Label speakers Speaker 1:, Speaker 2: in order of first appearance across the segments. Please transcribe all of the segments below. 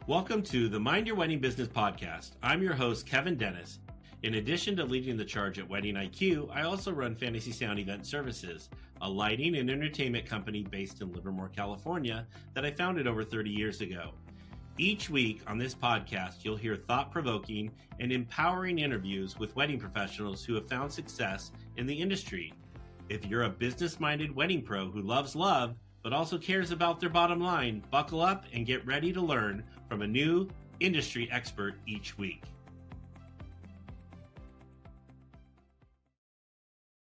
Speaker 1: Welcome to the Mind Your Wedding Business podcast. I'm your host, Kevin Dennis. In addition to leading the charge at Wedding IQ, I also run Fantasy Sound Event Services, a lighting and entertainment company based in Livermore, California, that I founded over 30 years ago. Each week on this podcast, you'll hear thought-provoking and empowering interviews with wedding professionals who have found success in the industry. If you're a business-minded wedding pro who loves love, but also cares about their bottom line, buckle up and get ready to learn from a new industry expert each week.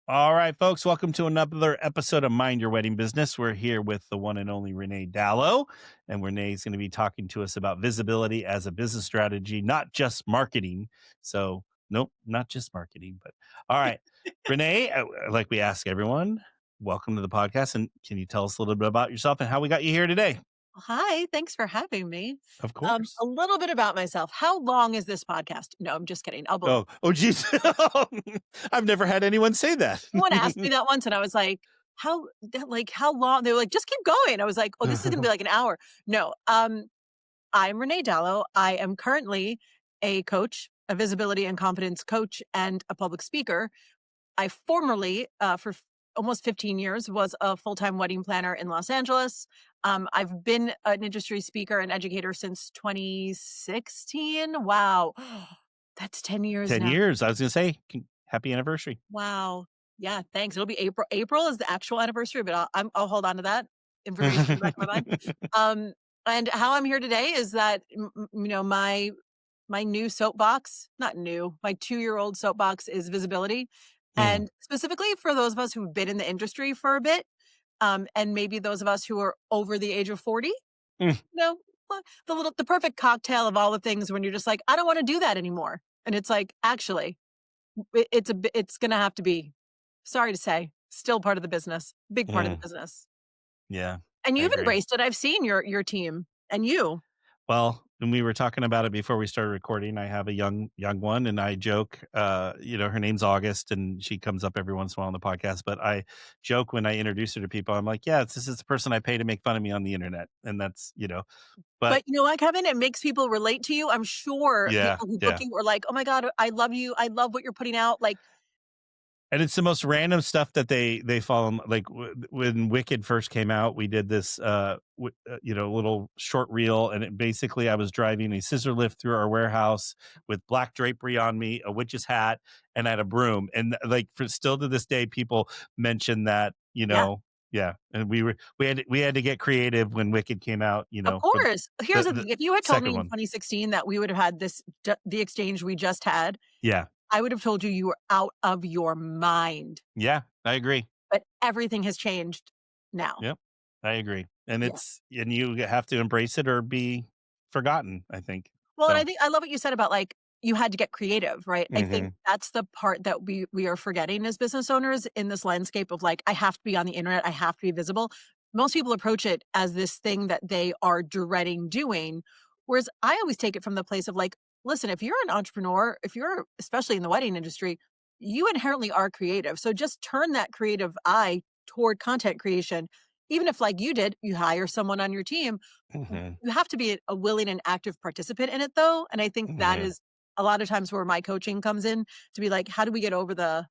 Speaker 2: All right, folks, welcome to another episode of Mind Your Wedding Business. We're here with the one and only Renée Dalo, and Renee's going to be talking to us about visibility as a business strategy, not just marketing. So, nope, not just marketing, but all right. Renée, like we ask everyone, welcome to the podcast, and can you tell us a little bit about yourself and how we got you here today?
Speaker 3: Hi, thanks for having me.
Speaker 2: Of course.
Speaker 3: A little bit about myself. How long is this podcast? No, I'm just kidding.
Speaker 2: Geez. I've never had anyone say that.
Speaker 3: Someone asked me that once and I was like, how long? They were like, just keep going. I was like, oh, this is gonna be like an hour. No, I'm Renée Dalo. I am currently a coach, a visibility and confidence coach, and a public speaker. I formerly, for almost 15 years, was a full-time wedding planner in Los Angeles. I've been an industry speaker and educator since 2016. Wow. That's 10 years
Speaker 2: 10
Speaker 3: now.
Speaker 2: years. I was going to say, happy anniversary.
Speaker 3: Wow. Yeah, thanks. It'll be April. April is the actual anniversary, but I'll hold on to that information in the back of my mind. And how I'm here today is that, my new soapbox, not new, my 2-year-old soapbox is visibility. And specifically for those of us who've been in the industry for a bit, and maybe those of us who are over the age of 40, the perfect cocktail of all the things when you're just like, I don't want to do that anymore. And it's like, actually, it's going to have to be, sorry to say, still part of the business, big part of the business.
Speaker 2: Yeah.
Speaker 3: And you've embraced it. I've seen your team and you.
Speaker 2: Well, when we were talking about it before we started recording, I have a young one, and I joke, her name's August, and she comes up every once in a while on the podcast. But I joke when I introduce her to people, I'm like, yeah, this is the person I pay to make fun of me on the internet, and that's,
Speaker 3: But you know what, Kevin? It makes people relate to you. I'm sure people who book you are like, oh my God, I love you. I love what you're putting out. Like,
Speaker 2: and it's the most random stuff that they follow. Like when Wicked first came out, we did this, little short reel, and basically I was driving a scissor lift through our warehouse with black drapery on me, a witch's hat, and I had a broom. And still to this day, people mention that, Yeah, and we had to get creative when Wicked came out.
Speaker 3: Of course. Here's the thing: if you had told me in
Speaker 2: one.
Speaker 3: 2016 that we would have had the exchange we just had,
Speaker 2: yeah,
Speaker 3: I would have told you were out of your mind.
Speaker 2: Yeah, I agree.
Speaker 3: But everything has changed now.
Speaker 2: Yep, I agree, and and you have to embrace it or be forgotten, I think.
Speaker 3: Well, and I love what you said about like you had to get creative, right? I think that's the part that we are forgetting as business owners in this landscape of like, I have to be on the internet, I have to be visible. Most people approach it as this thing that they are dreading doing. Whereas I always take it from the place of like, listen, if you're an entrepreneur, if you're especially in the wedding industry, you inherently are creative. So just turn that creative eye toward content creation. Even if like you did, you hire someone on your team, you have to be a willing and active participant in it though. And I think that is a lot of times where my coaching comes in to be like, how do we get over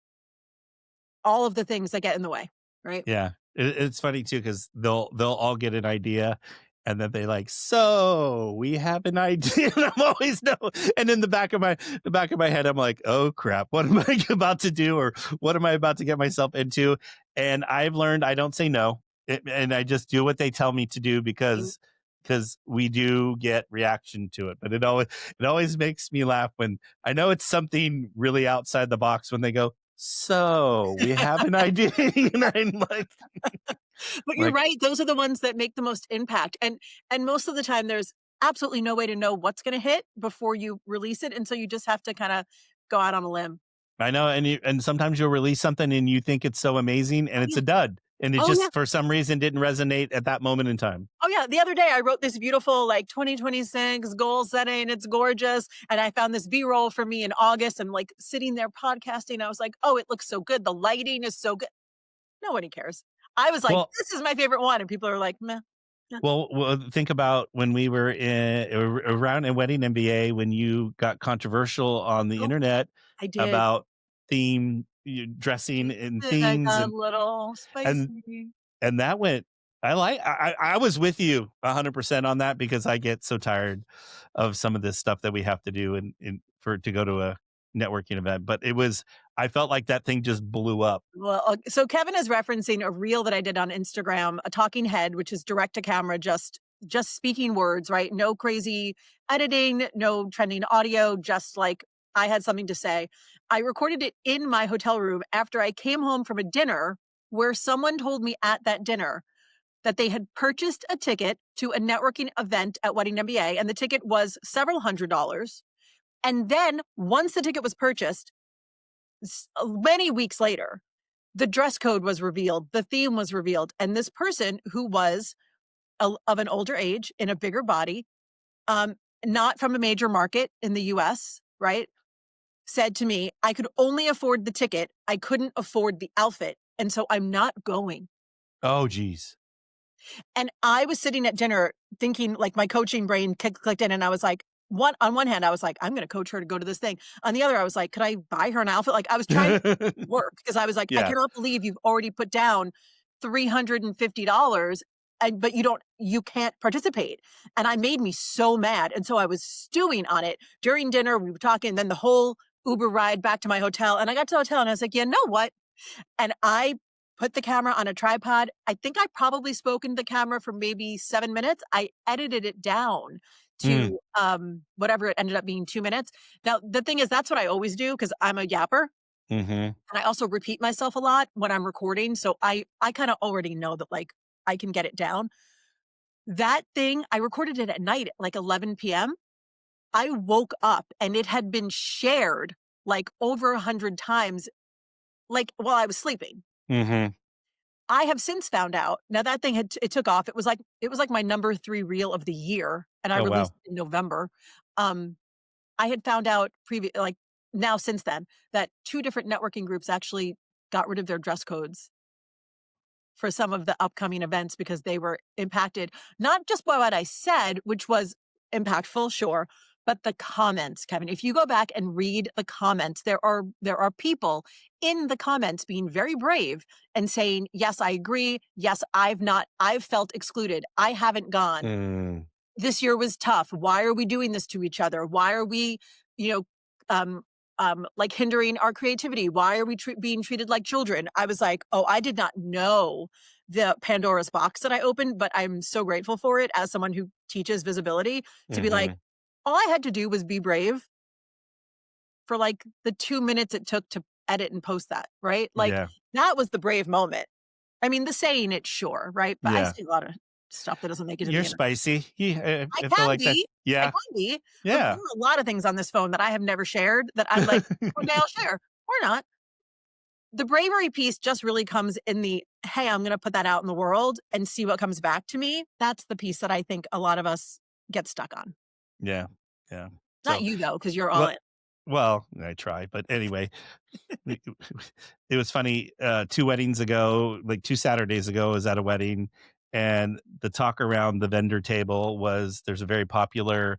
Speaker 3: all of the things that get in the way? Right.
Speaker 2: Yeah. It's funny too, because they'll all get an idea and then they like, so we have an idea. And I'm always no. And in the back of my head, I'm like, oh crap, what am I about to do? Or what am I about to get myself into? And I've learned I don't say no. And I just do what they tell me to do because we do get reaction to it. But it always makes me laugh when I know it's something really outside the box when they go, so we have an idea. And I'm like,
Speaker 3: but you're right. Those are the ones that make the most impact. And most of the time there's absolutely no way to know what's going to hit before you release it. And so you just have to kind of go out on a limb.
Speaker 2: I know. And sometimes you'll release something and you think it's so amazing and it's a dud. And it for some reason didn't resonate at that moment in time.
Speaker 3: Oh yeah. The other day I wrote this beautiful 2026 goal setting. It's gorgeous. And I found this B-roll for me in August. I'm like sitting there podcasting. I was like, oh, it looks so good. The lighting is so good. Nobody cares. I was like, this is my favorite one. And people are like, meh.
Speaker 2: Well, think about when we were around in Wedding MBA when you got controversial on the
Speaker 3: Oh,
Speaker 2: internet
Speaker 3: I did.
Speaker 2: about dressing and
Speaker 3: I
Speaker 2: themes
Speaker 3: got a little
Speaker 2: and
Speaker 3: spicy.
Speaker 2: and that went. I was with you 100% on that because I get so tired of some of this stuff that we have to do to go to a networking event. But I felt like that thing just blew up.
Speaker 3: Well, so Kevin is referencing a reel that I did on Instagram, a talking head, which is direct to camera, just speaking words, right? No crazy editing, no trending audio, just like I had something to say. I recorded it in my hotel room after I came home from a dinner where someone told me at that dinner that they had purchased a ticket to a networking event at Wedding MBA, and the ticket was several $100s. And then once the ticket was purchased, many weeks later, the dress code was revealed, the theme was revealed, and this person who was of an older age in a bigger body, um, not from a major market in the US, right, said to me, I could only afford the ticket. I couldn't afford the outfit. And so I'm not going.
Speaker 2: Oh, geez.
Speaker 3: And I was sitting at dinner thinking, like, my coaching brain clicked in, and I was like, on one hand, I was like, I'm going to coach her to go to this thing. On the other, I was like, could I buy her an outfit? Like, I was trying to work because I was like, I
Speaker 2: Yeah.
Speaker 3: cannot believe you've already put down $350 but you can't participate. And I made me so mad. And so I was stewing on it during dinner. We were talking, and then the whole Uber ride back to my hotel. And I got to the hotel and I was like, you know what? And I put the camera on a tripod. I think I probably spoke into the camera for maybe 7 minutes. I edited it down to whatever it ended up being, 2 minutes. Now, the thing is, that's what I always do because I'm a yapper. And I also repeat myself a lot when I'm recording. So I kind of already know that, like, I can get it down. That thing, I recorded it at night at like 11 p.m. I woke up and it had been shared like over 100 times, like while I was sleeping. I have since found out. Now that thing it took off. It was like my number 3 reel of the year, and I
Speaker 2: Oh,
Speaker 3: released
Speaker 2: wow.
Speaker 3: it in November. I had found out now since then that 2 different networking groups actually got rid of their dress codes for some of the upcoming events because they were impacted, not just by what I said, which was impactful, sure, but the comments, Kevin. If you go back and read the comments, there are people in the comments being very brave and saying, yes, I agree. Yes, I've felt excluded. I haven't gone. This year was tough. Why are we doing this to each other? Why are we, um, like hindering our creativity? Why are we being treated like children? I was like, oh, I did not know the Pandora's box that I opened, but I'm so grateful for it as someone who teaches visibility to be like, all I had to do was be brave for like the 2 minutes it took to edit and post that, right? Like
Speaker 2: Yeah.
Speaker 3: that was the brave moment. I mean, the saying it, sure, right? But I
Speaker 2: Yeah.
Speaker 3: say a lot of stuff that doesn't make it to the
Speaker 2: You're
Speaker 3: internet.
Speaker 2: spicy.
Speaker 3: I
Speaker 2: I feel
Speaker 3: can
Speaker 2: like that.
Speaker 3: be. I
Speaker 2: Yeah.
Speaker 3: can be. Look, there
Speaker 2: Yeah.
Speaker 3: are a lot of things on this phone that I have never shared that I'm like, one day I'll share or not. The bravery piece just really comes in the, hey, I'm going to put that out in the world and see what comes back to me. That's the piece that I think a lot of us get stuck on.
Speaker 2: Yeah. Yeah.
Speaker 3: Not
Speaker 2: So,
Speaker 3: you though, because you're all
Speaker 2: well,
Speaker 3: in.
Speaker 2: well, I try, but anyway, we- it was funny. 2 weddings ago, like 2 Saturdays ago, I was at a wedding, and the talk around the vendor table was there's a very popular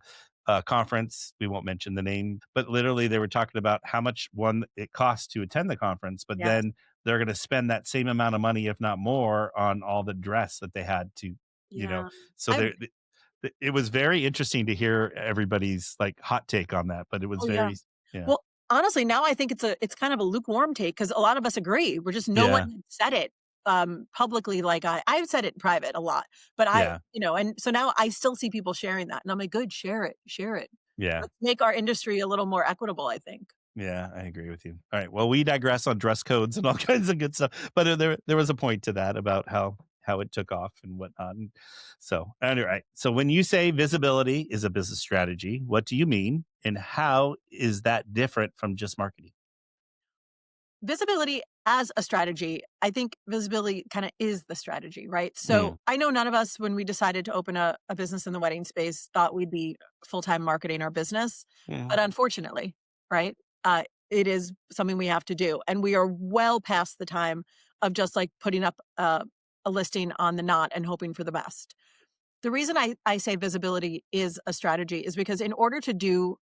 Speaker 2: conference. We won't mention the name, but literally they were talking about how much it costs to attend the conference, but
Speaker 3: Yes.
Speaker 2: then they're going to spend that same amount of money, if not more, on all the dress that they had to,
Speaker 3: Yeah.
Speaker 2: so
Speaker 3: I,
Speaker 2: it was very interesting to hear everybody's like hot take on that, but it was
Speaker 3: oh yeah.
Speaker 2: very, yeah,
Speaker 3: Well, honestly, now I think it's kind of a lukewarm take because a lot of us agree. We're just no one
Speaker 2: yeah,
Speaker 3: had said it publicly like I've said it in private a lot. But
Speaker 2: yeah,
Speaker 3: and so now I still see people sharing that. And I'm like, good, share it, share it.
Speaker 2: yeah.
Speaker 3: Let's make our industry a little more equitable, I think.
Speaker 2: Yeah, I agree with you. All right. Well, we digress on dress codes and all kinds of good stuff, but there was a point to that about how it took off and whatnot. And so, anyway, so when you say visibility is a business strategy, what do you mean, and how is that different from just marketing?
Speaker 3: Visibility as a strategy, I think visibility kind of is the strategy, right?
Speaker 2: Mm,
Speaker 3: So I know none of us, when we decided to open a business in the wedding space, thought we'd be full-time marketing our business.
Speaker 2: mm,
Speaker 3: But unfortunately, right, it is something we have to do. And we are well past the time of just like putting up a listing on the Knot and hoping for the best. The reason I say visibility is a strategy is because in order to do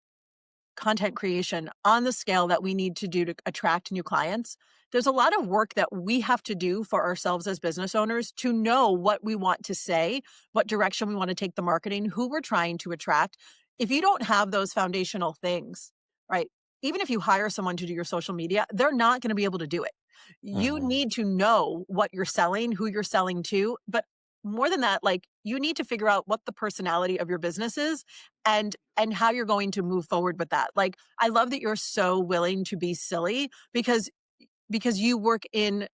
Speaker 3: content creation on the scale that we need to do to attract new clients, there's a lot of work that we have to do for ourselves as business owners to know what we want to say, what direction we want to take the marketing, who we're trying to attract. If you don't have those foundational things, right? Even if you hire someone to do your social media, they're not going to be able to do it. You
Speaker 2: Mhm.
Speaker 3: need to know what you're selling, who you're selling to, but more than that, like you need to figure out what the personality of your business is and how you're going to move forward with that. Like I love that you're so willing to be silly because you work in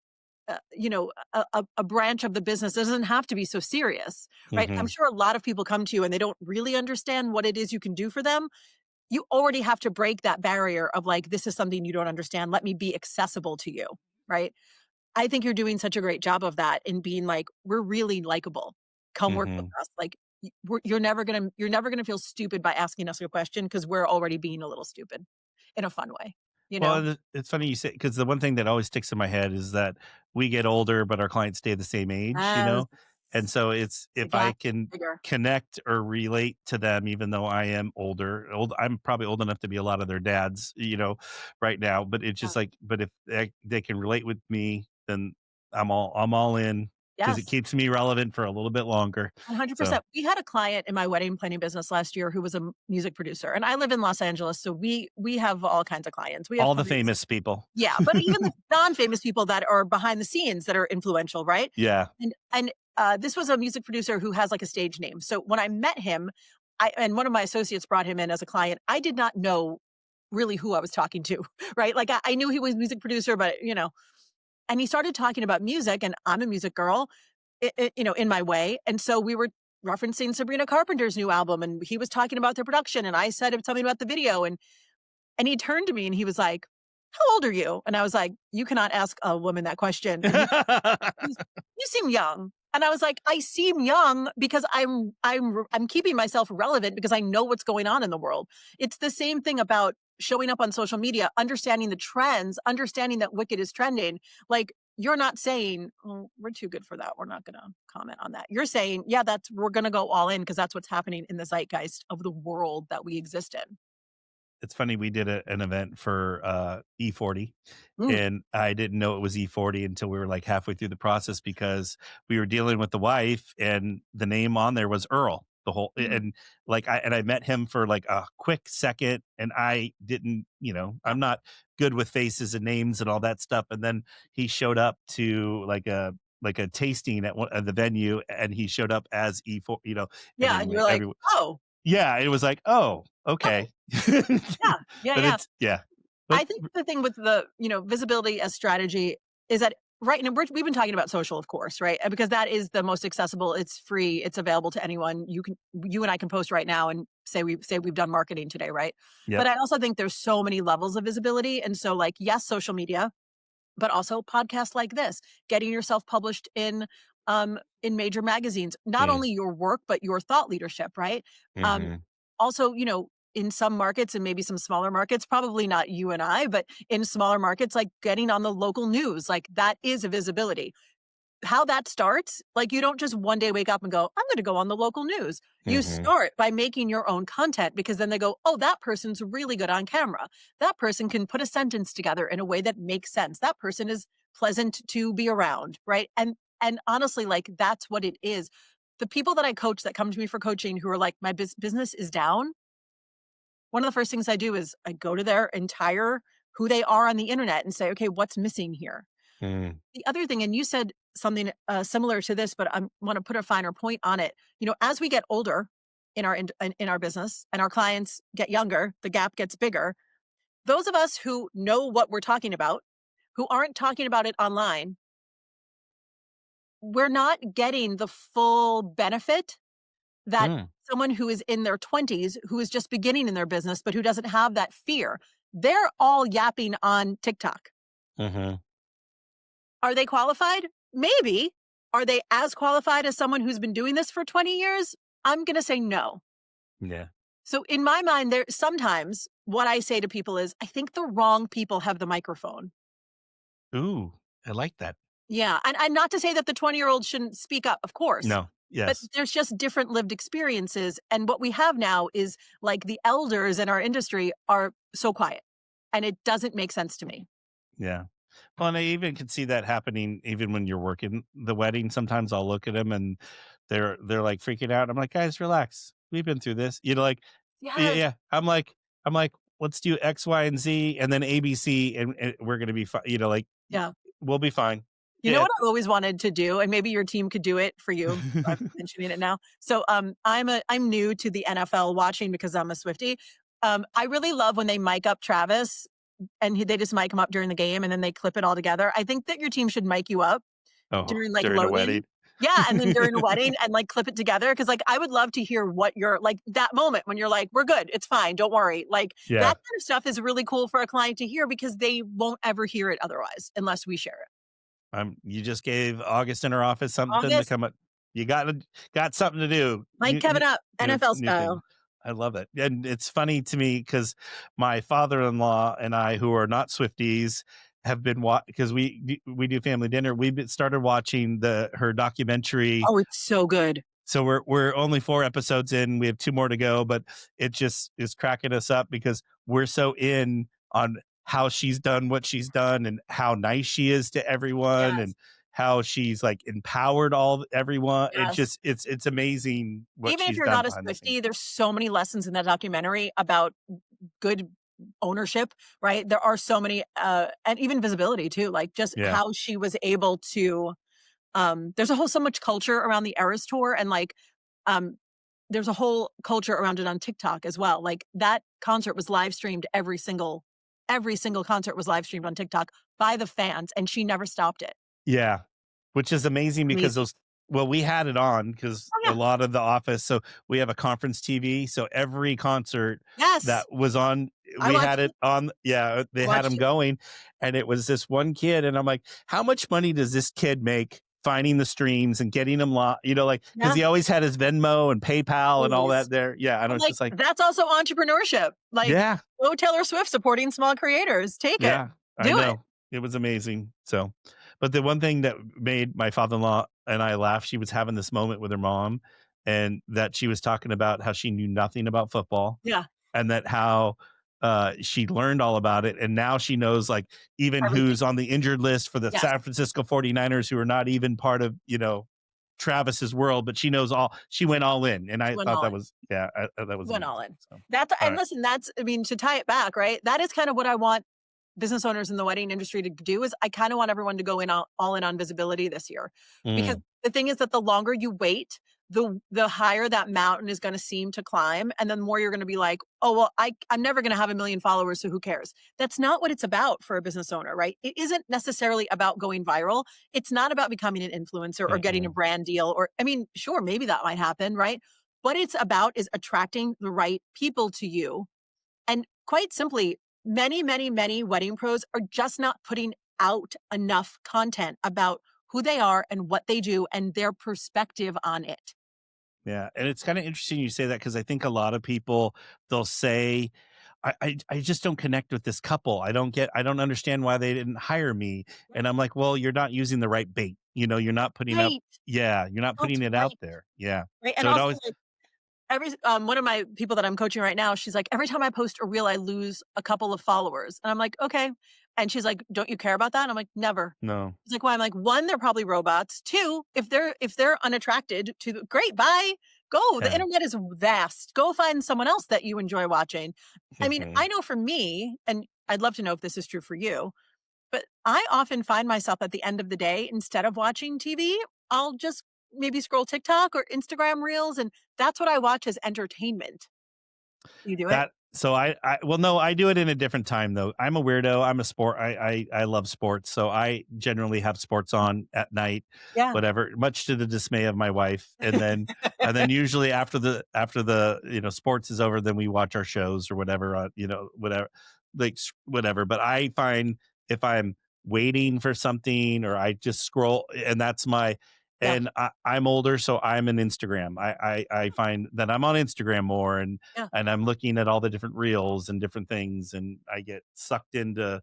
Speaker 3: a branch of the business that doesn't have to be so serious, right? I'm
Speaker 2: Mhm.
Speaker 3: sure a lot of people come to you and they don't really understand what it is you can do for them. You already have to break that barrier of like, this is something you don't understand. Let me be accessible to you, right? I think you're doing such a great job of that in being like, we're really likable. Come work with
Speaker 2: Mhm.
Speaker 3: us. Like you're never gonna feel stupid by asking us a question because we're already being a little stupid in a fun way, you know?
Speaker 2: Well, it's funny you say because the one thing that always sticks in my head is that we get older, but our clients stay the same age, you
Speaker 3: As
Speaker 2: know? And so it's
Speaker 3: the
Speaker 2: if I
Speaker 3: gap
Speaker 2: can
Speaker 3: bigger.
Speaker 2: connect or relate to them, even though I am older, I'm probably old enough to be a lot of their dads, right now. But it's
Speaker 3: Yeah.
Speaker 2: just like, but if they can relate with me, then I'm all in because it
Speaker 3: Yes.
Speaker 2: keeps me relevant for a little bit longer. So
Speaker 3: 100%. We had a client in my wedding planning business last year who was a music producer, and I live in Los Angeles, so we have all kinds of clients. We have
Speaker 2: all the
Speaker 3: clients.
Speaker 2: famous people.
Speaker 3: Yeah, but even the non-famous people that are behind the scenes that are influential, right?
Speaker 2: Yeah.
Speaker 3: And this was a music producer who has like a stage name. So when I met him, and one of my associates brought him in as a client, I did not know really who I was talking to, right? Like I knew he was a music producer, but and he started talking about music, and I'm a music girl, in my way, and so we were referencing Sabrina Carpenter's new album, and he was talking about the production, and I said something about the video, and he turned to me and he was like, "How old are you?" And I was like, "You cannot ask a woman that question." And he's, "You seem young." And I was like, "I seem young because I'm keeping myself relevant because I know what's going on in the world." It's the same thing about showing up on social media, understanding the trends, understanding that Wicked is trending. Like you're not saying, "Oh, we're too good for that. We're not going to comment on that." You're saying, "Yeah, we're going to go all in because that's what's happening in the zeitgeist of the world that we exist in."
Speaker 2: It's funny, we did an event for E40,
Speaker 3: Mm,
Speaker 2: and I didn't know it was E40 until we were like halfway through the process because we were dealing with the wife, and the name on there was Earl. The whole
Speaker 3: mm,
Speaker 2: and like I met him for like a quick second, and I didn't,
Speaker 3: yeah.
Speaker 2: I'm not good with faces and names and all that stuff. And then he showed up to like a tasting at the venue, and he showed up as E4, and
Speaker 3: Yeah.
Speaker 2: then
Speaker 3: And
Speaker 2: like
Speaker 3: you're like,
Speaker 2: everyone,
Speaker 3: "Oh,
Speaker 2: yeah, it was like, oh,
Speaker 3: oh,
Speaker 2: okay.
Speaker 3: yeah, yeah,
Speaker 2: But
Speaker 3: yeah."
Speaker 2: it's yeah. But
Speaker 3: I think the thing with the, visibility as strategy is that right now we've been talking about social, of course, right? Because that is the most accessible. It's free. It's available to anyone. You and I can post right now and say we've done marketing today, right?
Speaker 2: yep.
Speaker 3: But I also think there's so many levels of visibility. And so like, yes, social media, but also podcasts like this, getting yourself published in major magazines, not
Speaker 2: Mm,
Speaker 3: only your work, but your thought leadership, right? Um,
Speaker 2: mhm,
Speaker 3: also, in some markets and maybe some smaller markets, probably not you and I, but in smaller markets, like getting on the local news, like that is a visibility. How that starts, like you don't just one day wake up and go, I'm going to go on the local news. You
Speaker 2: mhm.
Speaker 3: start by making your own content because then they go, oh, that person's really good on camera. That person can put a sentence together in a way that makes sense. That person is pleasant to be around, right? And honestly, like that's what it is. The people that I coach that come to me for coaching who are like, my business is down, one of the first things I do is I go to their entire who they are on the internet and say, okay, what's missing here?
Speaker 2: Mm,
Speaker 3: The other thing, and you said something similar to this, but I want to put a finer point on it. As we get older in our business and our clients get younger, the gap gets bigger. Those of us who know what we're talking about, who aren't talking about it online, we're not getting the full benefit that
Speaker 2: mm,
Speaker 3: someone who is in their 20s, who is just beginning in their business, but who doesn't have that fear. They're all yapping on TikTok.
Speaker 2: mhm.
Speaker 3: Are they qualified? Maybe. Are they as qualified as someone who's been doing this for 20 years? I'm going to say no.
Speaker 2: Yeah.
Speaker 3: So in my mind, there sometimes what I say to people is, I think the wrong people have the microphone.
Speaker 2: Ooh, I like that.
Speaker 3: Yeah. And not to say that the 20-year-old shouldn't speak up, of course.
Speaker 2: No.
Speaker 3: But
Speaker 2: Yes.
Speaker 3: there's just different lived experiences. And what we have now is like the elders in our industry are so quiet. And it doesn't make sense to me.
Speaker 2: Yeah. Well, and I even can see that happening even when you're working the wedding. Sometimes I'll look at them and they're like freaking out. I'm like, guys, relax. We've been through this. Yeah,
Speaker 3: Yes.
Speaker 2: yeah. I'm like, let's do X, Y, and Z, and then ABC, and we're gonna be fine.
Speaker 3: Yeah.
Speaker 2: We'll be fine.
Speaker 3: You know
Speaker 2: Yeah.
Speaker 3: what I've always wanted to do, and maybe your team could do it for you. I'm mentioning it now. So, I'm new to the NFL watching because I'm a Swiftie. I really love when they mic up Travis and they just mic him up during the game and then they clip it all together. I think that your team should mic you up
Speaker 2: Oh,
Speaker 3: during like
Speaker 2: during a
Speaker 3: load-in.
Speaker 2: wedding.
Speaker 3: Yeah, and then during a wedding and like clip it together because like I would love to hear what you're like that moment when you're like, we're good, it's fine, don't worry. Like that
Speaker 2: Yeah.
Speaker 3: kind of stuff is really cool for a client to hear because they won't ever hear it otherwise unless we share it.
Speaker 2: You just gave August in her office something to
Speaker 3: August,
Speaker 2: come up. You got something to do.
Speaker 3: mic Kevin up, NFL
Speaker 2: New thing.
Speaker 3: style.
Speaker 2: I love it. And it's funny to me because my father-in-law and I, who are not Swifties, have been because we do family dinner. Started watching her documentary.
Speaker 3: Oh, it's so good.
Speaker 2: So we're only 4 episodes in. We have 2 more to go, but it just is cracking us up because we're so in on how she's done what she's done and how nice she is to everyone
Speaker 3: Yes,
Speaker 2: and how she's like empowered everyone.
Speaker 3: yes.
Speaker 2: It's amazing what
Speaker 3: Even if
Speaker 2: she's
Speaker 3: you're
Speaker 2: done
Speaker 3: not a
Speaker 2: behind the scenes.
Speaker 3: Swiftie, there's so many lessons in that documentary about good ownership, right? There are so many, and even visibility too, like just
Speaker 2: Yeah.
Speaker 3: how she was able to, there's a whole so much culture around the Eras Tour and like, um, there's a whole culture around it on TikTok as well. Like that concert was live streamed every single concert was live streamed on TikTok by the fans and she never stopped it.
Speaker 2: Yeah, which is amazing because
Speaker 3: Amazing.
Speaker 2: we had it on because
Speaker 3: Oh
Speaker 2: a
Speaker 3: yeah.
Speaker 2: lot of the office, so we have a conference TV, so every concert
Speaker 3: Yes.
Speaker 2: that was on,
Speaker 3: I
Speaker 2: we
Speaker 3: watched
Speaker 2: had it
Speaker 3: it.
Speaker 2: on. Yeah, they
Speaker 3: I
Speaker 2: had
Speaker 3: watched
Speaker 2: them
Speaker 3: it.
Speaker 2: going, and it was this one kid, and I'm like, how much money does this kid make finding the streams and getting them like, because
Speaker 3: Yeah.
Speaker 2: he always had his Venmo and PayPal and all
Speaker 3: Always.
Speaker 2: that there. Yeah, and I
Speaker 3: I'm
Speaker 2: was
Speaker 3: like,
Speaker 2: just like,
Speaker 3: that's also entrepreneurship. Like,
Speaker 2: yeah,
Speaker 3: go Taylor Swift supporting small creators. Take it.
Speaker 2: yeah, I
Speaker 3: Do it.
Speaker 2: know. It was amazing. So, but the one thing that made my father-in-law and I laugh, she was having this moment with her mom and that she was talking about how she knew nothing about football
Speaker 3: Yeah.
Speaker 2: and that how she learned all about it. And now she knows like even
Speaker 3: Everything.
Speaker 2: who's on the injured list for the
Speaker 3: Yes.
Speaker 2: San Francisco 49ers who are not even part of, Travis's world, but she knows she went all in. And I
Speaker 3: Went
Speaker 2: thought
Speaker 3: all
Speaker 2: that
Speaker 3: in.
Speaker 2: was, that was
Speaker 3: Went all
Speaker 2: amazing.
Speaker 3: in.
Speaker 2: So,
Speaker 3: That's
Speaker 2: all
Speaker 3: and
Speaker 2: right.
Speaker 3: listen, I mean, to tie it back, right? That is kind of what I want business owners in the wedding industry to do is I kind of want everyone to go in all in on visibility this year. Because
Speaker 2: Mm,
Speaker 3: the thing is that the longer you wait, the higher that mountain is going to seem to climb and then the more you're going to be like, "Oh, well, I'm never going to have 1 million followers, so who cares?" That's not what it's about for a business owner, right? It isn't necessarily about going viral. It's not about becoming an influencer or getting a
Speaker 2: mm-mm.
Speaker 3: brand deal or I mean, sure, maybe that might happen, right? What it's about is attracting the right people to you and quite simply, many, many, many wedding pros are just not putting out enough content about who they are and what they do and their perspective on it.
Speaker 2: Yeah, and it's kinda interesting you say that because I think a lot of people, they'll say, I just don't connect with this couple. I don't understand why they didn't hire me." And I'm like, "Well, you're not using the right bait." You're not putting up.
Speaker 3: Right.
Speaker 2: Yeah, you're not
Speaker 3: That's
Speaker 2: putting it out
Speaker 3: right.
Speaker 2: there. Yeah.
Speaker 3: Right. And
Speaker 2: So it
Speaker 3: also
Speaker 2: always.
Speaker 3: like one of my people that I'm coaching right now, she's like, every time I post a reel, I lose a couple of followers. And I'm like, okay. And she's like, don't you care about that? And I'm like, never.
Speaker 2: No.
Speaker 3: She's like, why? I'm like, one, they're probably robots. Two, if they're unattracted to great, bye. Go. The
Speaker 2: Yeah.
Speaker 3: internet is vast. Go find someone else that you enjoy watching. I mean,
Speaker 2: Mhm.
Speaker 3: I know for me, and I'd love to know if this is true for you, but I often find myself at the end of the day, instead of watching TV, I'll just maybe scroll TikTok or Instagram reels, and that's what I watch as entertainment. You do it?
Speaker 2: So well, no, I do it in a different time though. I'm a weirdo. I'm a sport. I love sports. So I generally have sports on at night,
Speaker 3: Yeah.
Speaker 2: whatever, much to the dismay of my wife. And then usually after the sports is over, then we watch our shows or whatever, whatever, like whatever. But I find if I'm waiting for something or I just scroll and that's my
Speaker 3: Yeah.
Speaker 2: and I'm older, so I'm an Instagram. I find that I'm on Instagram more
Speaker 3: Yeah.
Speaker 2: and I'm looking at all the different reels and different things, and I get sucked into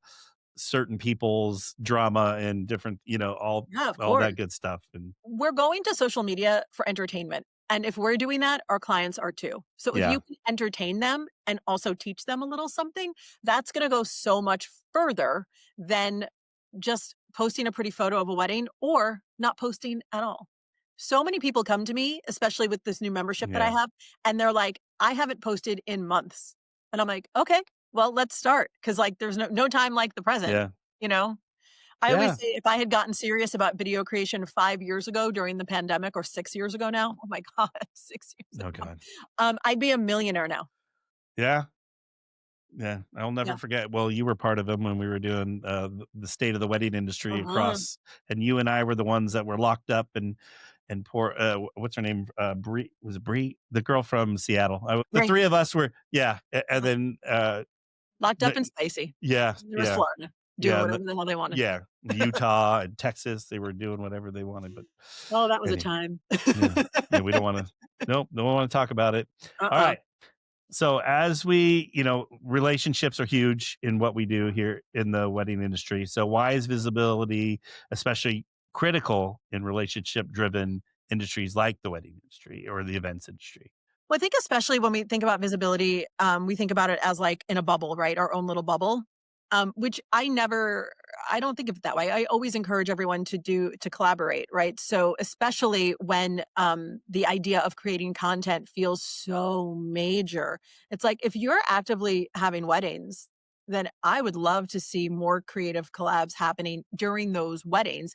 Speaker 2: certain people's drama and different, all
Speaker 3: Yeah, of
Speaker 2: all
Speaker 3: course.
Speaker 2: that good stuff. And
Speaker 3: We're going to social media for entertainment. And if we're doing that, our clients are too. So if
Speaker 2: yeah,
Speaker 3: you can entertain them and also teach them a little something, that's going to go so much further than just posting a pretty photo of a wedding or not posting at all. So many people come to me, especially with this new membership that I
Speaker 2: yeah,
Speaker 3: have, and they're like, I haven't posted in months. And I'm like, okay, well, let's start. Cause like there's no time like the present,
Speaker 2: yeah,
Speaker 3: you know? I always
Speaker 2: yeah.
Speaker 3: say if I had gotten serious about video creation 5 years ago during the pandemic or 6 years ago now, oh my god, 6 years
Speaker 2: Oh
Speaker 3: ago,
Speaker 2: God.
Speaker 3: I'd be a millionaire now.
Speaker 2: Yeah. Yeah, I'll never
Speaker 3: Yeah.
Speaker 2: forget. Well, you were part of them when we were doing the state of the wedding industry
Speaker 3: Uh-huh.
Speaker 2: across, and you and I were the ones that were locked up and poor. What's her name? Bree, was it Bree, the girl from Seattle? The
Speaker 3: Right.
Speaker 2: three of us were, yeah, and
Speaker 3: Uh-huh.
Speaker 2: then
Speaker 3: Locked up
Speaker 2: the,
Speaker 3: and spicy.
Speaker 2: yeah,
Speaker 3: There was
Speaker 2: yeah,
Speaker 3: Florida doing
Speaker 2: yeah,
Speaker 3: whatever the hell they wanted.
Speaker 2: yeah, Utah and Texas, they were doing whatever they wanted. But
Speaker 3: Oh, that was a
Speaker 2: anyway,
Speaker 3: time.
Speaker 2: yeah, yeah, we don't want to. Nope, don't want to talk about it. All
Speaker 3: Uh-uh.
Speaker 2: right. So as we, relationships are huge in what we do here in the wedding industry. So why is visibility especially critical in relationship driven industries like the wedding industry or the events industry?
Speaker 3: Well, I think especially when we think about visibility, we think about it as like in a bubble, right? Our own little bubble, which I don't think of it that way. I always encourage everyone to collaborate, right? So especially when the idea of creating content feels so major, it's like if you're actively having weddings, then I would love to see more creative collabs happening during those weddings.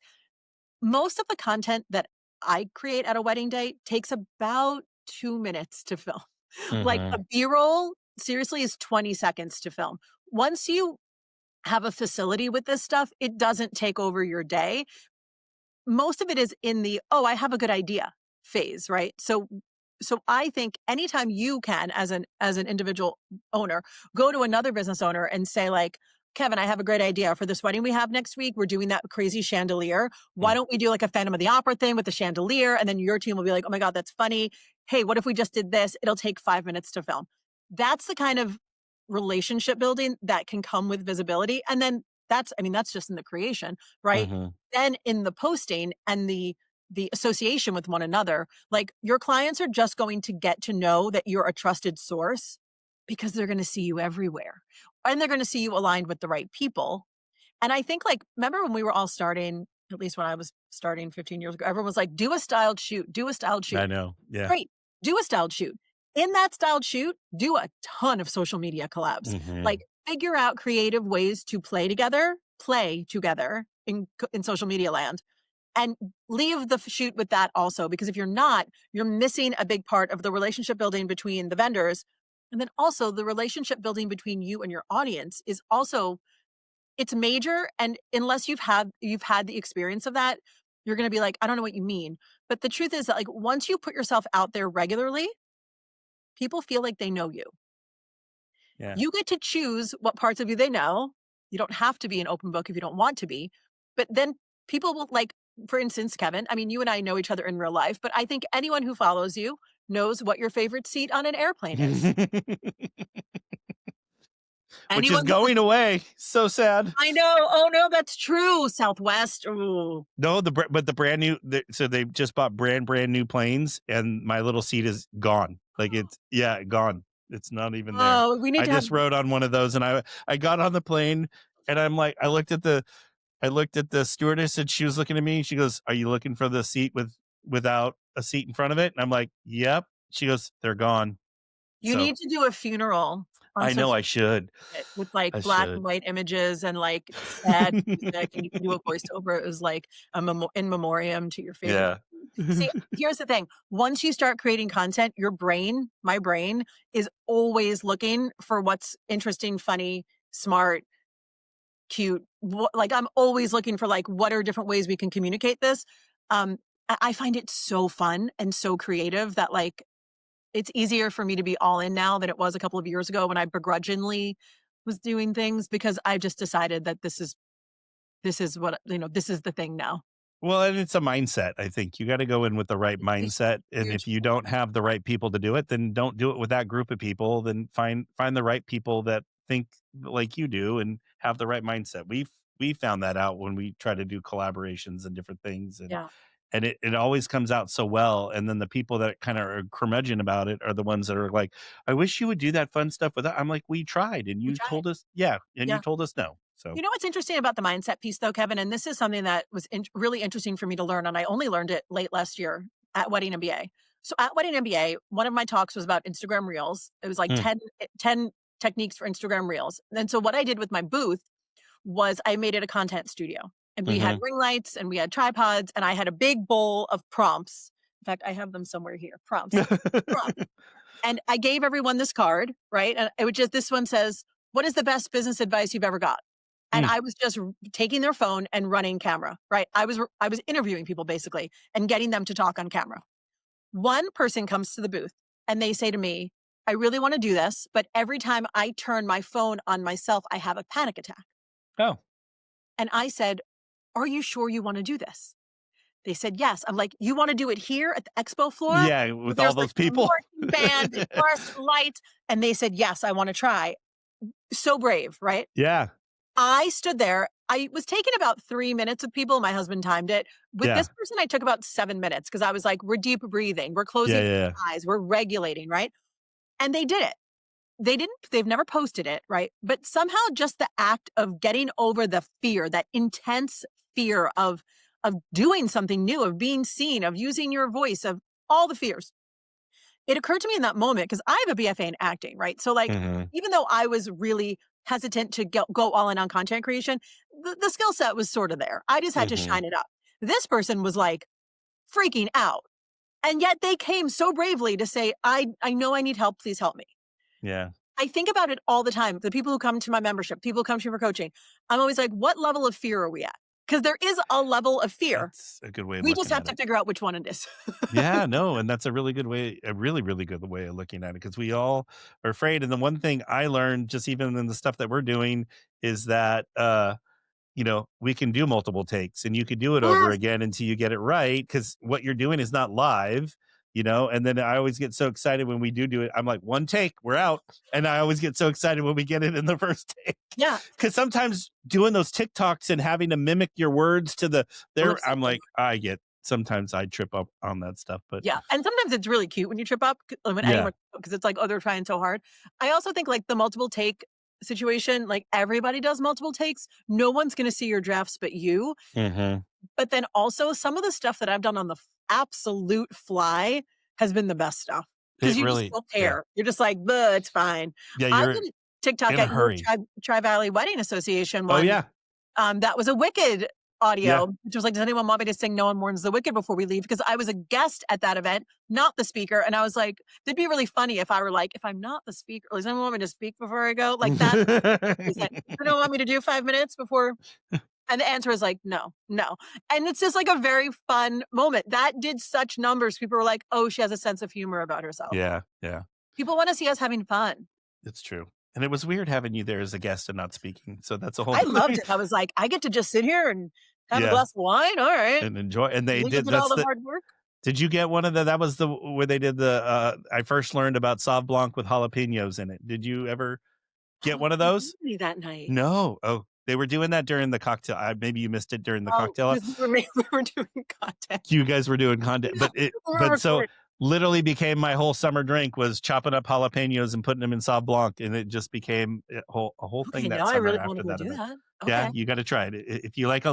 Speaker 3: Most of the content that I create at a wedding day takes about 2 minutes to film. Like,
Speaker 2: Mm-hmm.
Speaker 3: a B-roll, seriously, is 20 seconds to film. Once you have a facility with this stuff, it doesn't take over your day. Most of it is in the, "Oh, I have a good idea" phase, right? So I think anytime you can, as an individual owner, go to another business owner and say like, "Kevin, I have a great idea for this wedding we have next week. We're doing that crazy chandelier. Why don't we do like a Phantom of the Opera thing with the chandelier?" And then your team will be like, "Oh my god, that's funny. Hey, what if we just did this? It'll take 5 minutes to film." That's the kind of relationship building that can come with visibility. And then that's just in the creation, right?
Speaker 2: Mm-hmm.
Speaker 3: Then in the posting and the association with one another, like your clients are just going to get to know that you're a trusted source because they're going to see you everywhere and they're going to see you aligned with the right people. And I think like, remember when we were all starting, at least when I was starting 15 years ago, everyone was like, do a styled shoot, do a styled shoot.
Speaker 2: I know. Yeah.
Speaker 3: Great. Do a styled shoot. In that styled shoot, do a ton of social media collabs.
Speaker 2: Mm-hmm.
Speaker 3: Like figure out creative ways to play together in social media land and leave the shoot with that also, because if you're not, you're missing a big part of the relationship building between the vendors. And then also the relationship building between you and your audience is also, it's major. And unless you've had the experience of that, you're going to be like, I don't know what you mean. But the truth is that like once you put yourself out there regularly, people feel like they know you.
Speaker 2: Yeah.
Speaker 3: You get to choose what parts of you they know. You don't have to be an open book if you don't want to be. But then people will like, for instance, Kevin, I mean, you and I know each other in real life, but I think anyone who follows you knows what your favorite seat on an airplane is.
Speaker 2: Which is
Speaker 3: Anyone who
Speaker 2: going away. So sad.
Speaker 3: I know. Oh no, that's true. Southwest. Ooh.
Speaker 2: No, but the brand new. So they just bought brand new planes, and my little seat is gone. Like it's gone. It's not even there.
Speaker 3: Oh, we need
Speaker 2: I
Speaker 3: to have
Speaker 2: just rode on one of those, and I got on the plane, and I'm like, I looked at the stewardess, and she was looking at me. She goes, "Are you looking for the seat without a seat in front of it?" And I'm like, "Yep." She goes, "They're gone."
Speaker 3: you
Speaker 2: So
Speaker 3: need to do a funeral on
Speaker 2: I know
Speaker 3: social
Speaker 2: I should.
Speaker 3: media with like
Speaker 2: I
Speaker 3: black and
Speaker 2: should.
Speaker 3: white images and like sad music, and you can do a voiceover. It was like in memoriam to your favorite.
Speaker 2: Yeah.
Speaker 3: See, here's the thing. Once you start creating content, my brain is always looking for what's interesting, funny, smart, cute. Like I'm always looking for like, what are different ways we can communicate this? I find it so fun and so creative that like, it's easier for me to be all in now than it was a couple of years ago when I begrudgingly was doing things because I just decided that this is what, this is the thing now.
Speaker 2: Well, and it's a mindset. I think you got to go in with the right
Speaker 3: Huge,
Speaker 2: mindset, and
Speaker 3: huge
Speaker 2: if you don't have the right people to do it, then don't do it with that group of people. Then find the right people that think like you do and have the right mindset. We found that out when we try to do collaborations and different things,
Speaker 3: Yeah.
Speaker 2: and it always comes out so well. And then the people that kind of are curmudgeon about it are the ones that are like, I wish you would do that fun stuff with that. I'm like, we tried and
Speaker 3: We
Speaker 2: you
Speaker 3: tried.
Speaker 2: told us, yeah, and you
Speaker 3: Yeah.
Speaker 2: told us no. So
Speaker 3: You know what's interesting about the mindset piece, though, Kevin? And this is something that was really interesting for me to learn. And I only learned it late last year at Wedding MBA. So at Wedding MBA, one of my talks was about Instagram Reels. It was like
Speaker 2: Mm.
Speaker 3: 10 techniques for Instagram Reels. And so what I did with my booth was I made it a content studio. And we had
Speaker 2: Mhm.
Speaker 3: ring lights and we had tripods and I had a big bowl of prompts. In fact, I have them somewhere here. Prompts. Prompts. And I gave everyone this card, right? And it would just, this one says, what is the best business advice you've ever got? And
Speaker 2: Mm.
Speaker 3: I was just taking their phone and running camera, right? I was interviewing people basically and getting them to talk on camera. One person comes to the booth and they say to me, I really want to do this, but every time I turn my phone on myself, I have a panic attack.
Speaker 2: Oh,
Speaker 3: And I said, are you sure you want to do this? They said, yes. I'm like, you want to do it here at the expo floor?
Speaker 2: yeah,
Speaker 3: Where
Speaker 2: with all
Speaker 3: there's like
Speaker 2: those
Speaker 3: a
Speaker 2: people.
Speaker 3: marching band and chorus and lights. And they said, yes, I want to try. So brave, right?
Speaker 2: Yeah,
Speaker 3: I stood there. I was taking about 3 minutes with people. My husband timed it. With
Speaker 2: yeah,
Speaker 3: this person, I took about 7 minutes because I was like, we're deep breathing. We're
Speaker 2: yeah,
Speaker 3: closing
Speaker 2: yeah,
Speaker 3: our eyes. We're regulating, right? And they did it. They've never posted it, right? But somehow just the act of getting over the fear, that intense fear of doing something new, of being seen, of using your voice, of all the fears. It occurred to me in that moment because I have a BFA in acting, right? So like,
Speaker 2: Mhm.
Speaker 3: even though I was really hesitant to go all in on content creation, the skill set was sort of there. I just had to
Speaker 2: Mhm.
Speaker 3: shine it up. This person was like freaking out. And yet they came so bravely to say, I know I need help. Please help me.
Speaker 2: Yeah,
Speaker 3: I think about it all the time. The people who come to my membership, people who come to me for coaching, I'm always like, what level of fear are we at? Because there is a level of fear.
Speaker 2: that's a good way of
Speaker 3: We just
Speaker 2: looking
Speaker 3: have
Speaker 2: at
Speaker 3: to
Speaker 2: it.
Speaker 3: figure out which one it is.
Speaker 2: Yeah, no, and that's a really good way, a really, really good way of looking at it because we all are afraid. And the one thing I learned, just even in the stuff that we're doing, is that we can do multiple takes and you could do it over
Speaker 3: Yes.
Speaker 2: again until you get it right because what you're doing is not live. And then I always get so excited when we do it. I'm like, one take, we're out. And I always get so excited when we get it in the first take.
Speaker 3: Yeah.
Speaker 2: Because sometimes doing those TikToks and having to mimic your words to
Speaker 3: Lip
Speaker 2: I'm
Speaker 3: syncing.
Speaker 2: like, sometimes I trip up on that stuff. But
Speaker 3: Yeah. And sometimes it's really cute when you trip up when
Speaker 2: yeah.
Speaker 3: anyone, because it's like, oh, they're trying so hard. I also think like the multiple take situation, like everybody does multiple takes. No one's going to see your drafts but you.
Speaker 2: Hmm.
Speaker 3: But then also some of the stuff that I've done on the absolute fly has been the best stuff because
Speaker 2: It
Speaker 3: you just
Speaker 2: really,
Speaker 3: don't
Speaker 2: yeah.
Speaker 3: care. You're just like, "Bleh, it's fine."
Speaker 2: Yeah,
Speaker 3: I
Speaker 2: you're
Speaker 3: did a TikTok
Speaker 2: in a
Speaker 3: at your
Speaker 2: hurry.
Speaker 3: Tri-Valley Wedding Association
Speaker 2: Oh,
Speaker 3: one.
Speaker 2: yeah.
Speaker 3: That was a Wicked
Speaker 2: Yeah.
Speaker 3: audio, which was like, does anyone want me to sing No One Mourns the Wicked before we leave? Because I was a guest at that event, not the speaker. And I was like, it'd be really funny if I were like, if I'm not the speaker, does anyone want me to speak before I go? Like that. Is it, you don't want me to do 5 minutes before? And the answer is like, no, no. And it's just like a very fun moment. That did such numbers. People were like, oh, she has a sense of humor about herself.
Speaker 2: Yeah, yeah.
Speaker 3: People want to see us having fun.
Speaker 2: It's true. And it was weird having you there as a guest and not speaking. So that's a whole
Speaker 3: I loved
Speaker 2: other
Speaker 3: it. I was like, I get to just sit here and have a
Speaker 2: yeah,
Speaker 3: glass of wine. All right.
Speaker 2: and enjoy. And they
Speaker 3: Leave
Speaker 2: did
Speaker 3: did all
Speaker 2: that's
Speaker 3: the
Speaker 2: the
Speaker 3: hard work.
Speaker 2: did you get one of that was the where they did the I first learned about Sauv Blanc with jalapenos in it. Did you ever get
Speaker 3: Oh,
Speaker 2: one of
Speaker 3: you
Speaker 2: those?
Speaker 3: beat me that night.
Speaker 2: No. Oh, they were doing that during the cocktail. Maybe you missed it during the
Speaker 3: Oh,
Speaker 2: cocktail.
Speaker 3: because we were doing content.
Speaker 2: You guys were doing content,
Speaker 3: Yeah,
Speaker 2: but so
Speaker 3: recording.
Speaker 2: literally became my whole summer drink was chopping up jalapenos and putting them in Sauv Blanc, and it just became a whole
Speaker 3: Okay,
Speaker 2: thing that
Speaker 3: now I
Speaker 2: summer
Speaker 3: really want to
Speaker 2: after
Speaker 3: go
Speaker 2: that
Speaker 3: do
Speaker 2: event.
Speaker 3: that.
Speaker 2: Yeah,
Speaker 3: Okay.
Speaker 2: you got to try it. If you like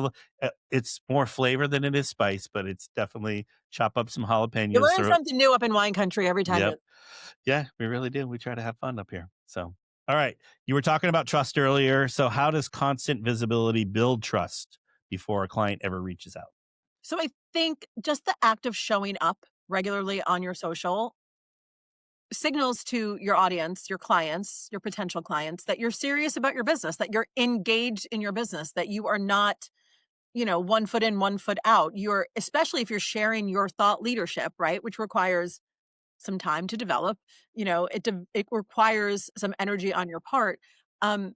Speaker 2: it's more flavor than it is spice, but it's definitely chop up some
Speaker 3: You
Speaker 2: jalapenos.
Speaker 3: learn something new up in wine country every time.
Speaker 2: Yep. Yeah, we really do. We try to have fun up here. So, all right. You were talking about trust earlier. So, how does constant visibility build trust before a client ever reaches out?
Speaker 3: So I think just the act of showing up regularly on your social signals to your audience, your clients, your potential clients that you're serious about your business, that you're engaged in your business, that you are not, 1 foot in, 1 foot out. You're, especially if you're sharing your thought leadership, right? Which requires some time to develop, it requires some energy on your part. Um,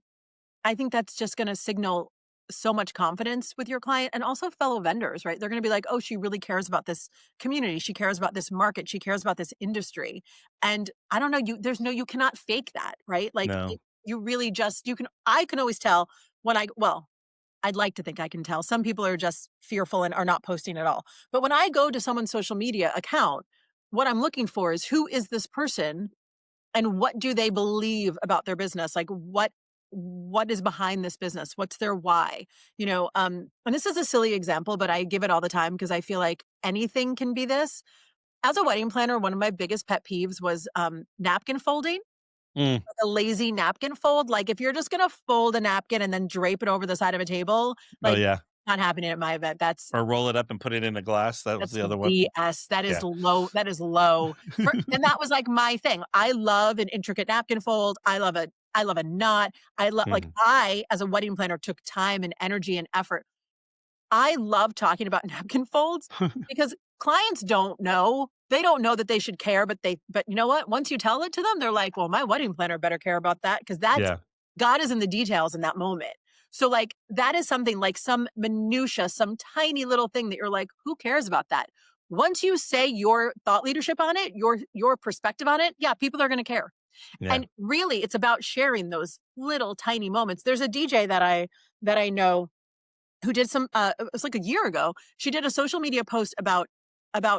Speaker 3: I think that's just going to signal so much confidence with your client and also fellow vendors, right? They're going to be like, oh, she really cares about this community. She cares about this market. She cares about this industry. And I don't know, you cannot fake that, right? Like
Speaker 2: No.
Speaker 3: you really just, I can always tell when I'd like to think I can tell. Some people are just fearful and are not posting at all. But when I go to someone's social media account, what I'm looking for is, who is this person and what do they believe about their business? Like, what is behind this business? What's their why? And this is a silly example, but I give it all the time because I feel like anything can be this. As a wedding planner, one of my biggest pet peeves was napkin folding. Like a lazy napkin fold. Like, if you're just going to fold a napkin and then drape it over the side of a table,
Speaker 2: Oh
Speaker 3: like,
Speaker 2: yeah.
Speaker 3: not happening at my event.
Speaker 2: Or roll it up and put it in a glass. That was
Speaker 3: That's
Speaker 2: the other one.
Speaker 3: BS. That is
Speaker 2: Yeah.
Speaker 3: low. That is low. And that was like my thing. I love an intricate napkin fold. I love a knot. Like, I, as a wedding planner, took time and energy and effort. I love talking about napkin folds because clients don't know. They don't know that they should care, but you know what? Once you tell it to them, they're like, well, my wedding planner better care about that, because God is in the details in that moment. So like, that is something, like some minutia, some tiny little thing that you're like, who cares about that? Once you say your thought leadership on it, your perspective on it, yeah, people are going to care.
Speaker 2: Yeah.
Speaker 3: And really, it's about sharing those little tiny moments. There's a DJ that I know who did some, it was like a year ago. She did a social media post about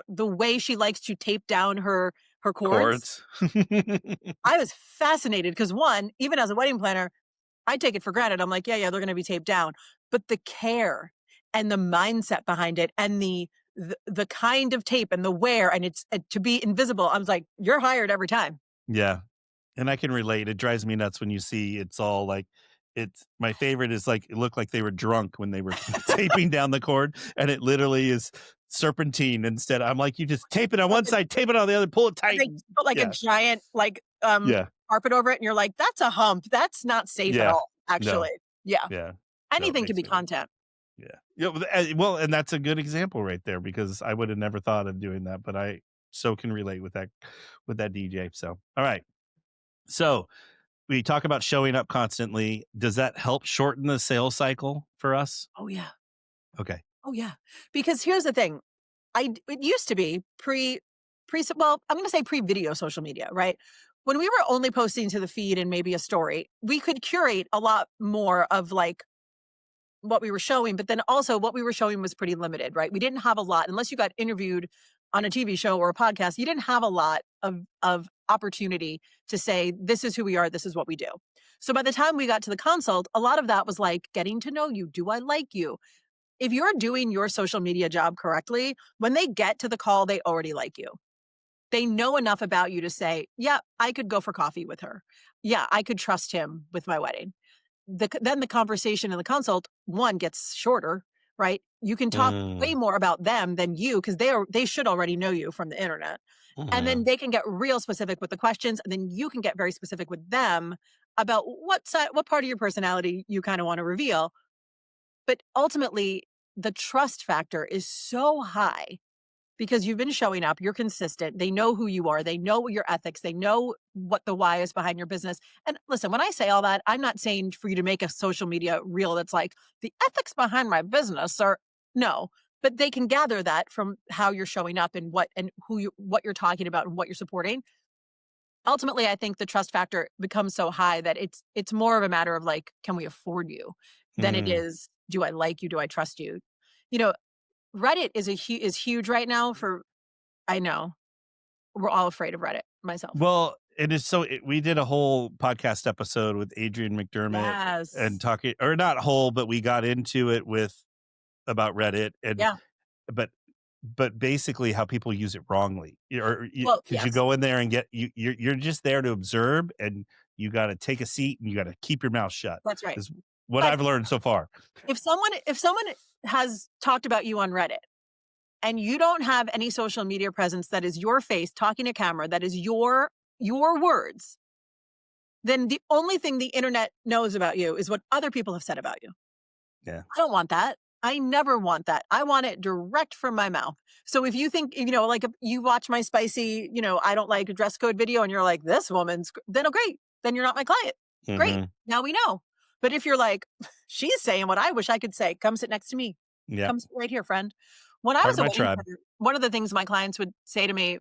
Speaker 3: the way she likes to tape down her cords. I was fascinated because, one, even as a wedding planner, I take it for granted. I'm like, yeah, they're going to be taped down. But the care and the mindset behind it, and the kind of tape and the wear, and it's to be invisible. I was like, you're hired every time.
Speaker 2: Yeah. And I can relate. It drives me nuts when you see it's all like, my favorite is like, it looked like they were drunk when they were taping down the cord, and it literally is serpentine instead. I'm like, you just tape it on one side, tape it on the other, pull it tight.
Speaker 3: They put like a giant carpet over it, and you're like, that's a hump. That's not safe at all, actually. No. Yeah. Anything can be content.
Speaker 2: Yeah. Well, and that's a good example right there, because I would have never thought of doing that, but I so can relate with that DJ. So, all right. So we talk about showing up constantly. Does that help shorten the sales cycle for us?
Speaker 3: Oh, yeah.
Speaker 2: Okay.
Speaker 3: Oh, yeah. Because here's the thing. It used to be well, I'm going to say pre-video social media, right? When we were only posting to the feed and maybe a story, we could curate a lot more of like what we were showing, but then also what we were showing was pretty limited, right? We didn't have a lot, unless you got interviewed on a TV show or a podcast. You didn't have a lot of opportunity to say, this is who we are, this is what we do. So by the time we got to the consult, a lot of that was like getting to know you. Do I like you? If you're doing your social media job correctly, when they get to the call, they already like you. They know enough about you to say, yeah, I could go for coffee with her. Yeah, I could trust him with my wedding. Then the conversation in the consult, one, gets shorter, right? You can talk way more about them than you, because they should already know you from the internet. And then they can get real specific with the questions, and then you can get very specific with them about what part of your personality you kind of want to reveal. But ultimately, the trust factor is so high because you've been showing up, you're consistent. They know who you are. They know your ethics. They know what the why is behind your business. And listen, when I say all that, I'm not saying for you to make a social media reel that's like, the ethics behind my business are, no, but they can gather that from how you're showing up and what you're talking about and what you're supporting. Ultimately, I think the trust factor becomes so high that it's more of a matter of like, can we afford you, than it is, do I like you? Do I trust you? Reddit is huge right now I know we're all afraid of Reddit, myself.
Speaker 2: Well, it is we did a whole podcast episode with Adrian McDermott.
Speaker 3: Yes.
Speaker 2: And talking, or not whole, but we got into it about Reddit, and but basically how people use it wrongly, because you go in there and you're just there to observe, and you got to take a seat and you got to keep your mouth shut.
Speaker 3: That's right.
Speaker 2: Is what I've learned so far.
Speaker 3: If someone has talked about you on Reddit and you don't have any social media presence that is your face talking to camera, that is your words, then the only thing the internet knows about you is what other people have said about you.
Speaker 2: Yeah.
Speaker 3: I don't want that. I never want that. I want it direct from my mouth. So if you think, like if you watch my spicy, I don't like a dress code video, and you're like, this woman's, then great. Then you're not my client. Great. Now we know. But if you're like, she's saying what I wish I could say, come sit next to me.
Speaker 2: Yeah.
Speaker 3: Come sit right here, friend. When I was a wedding planner, one of the things my clients would say to me,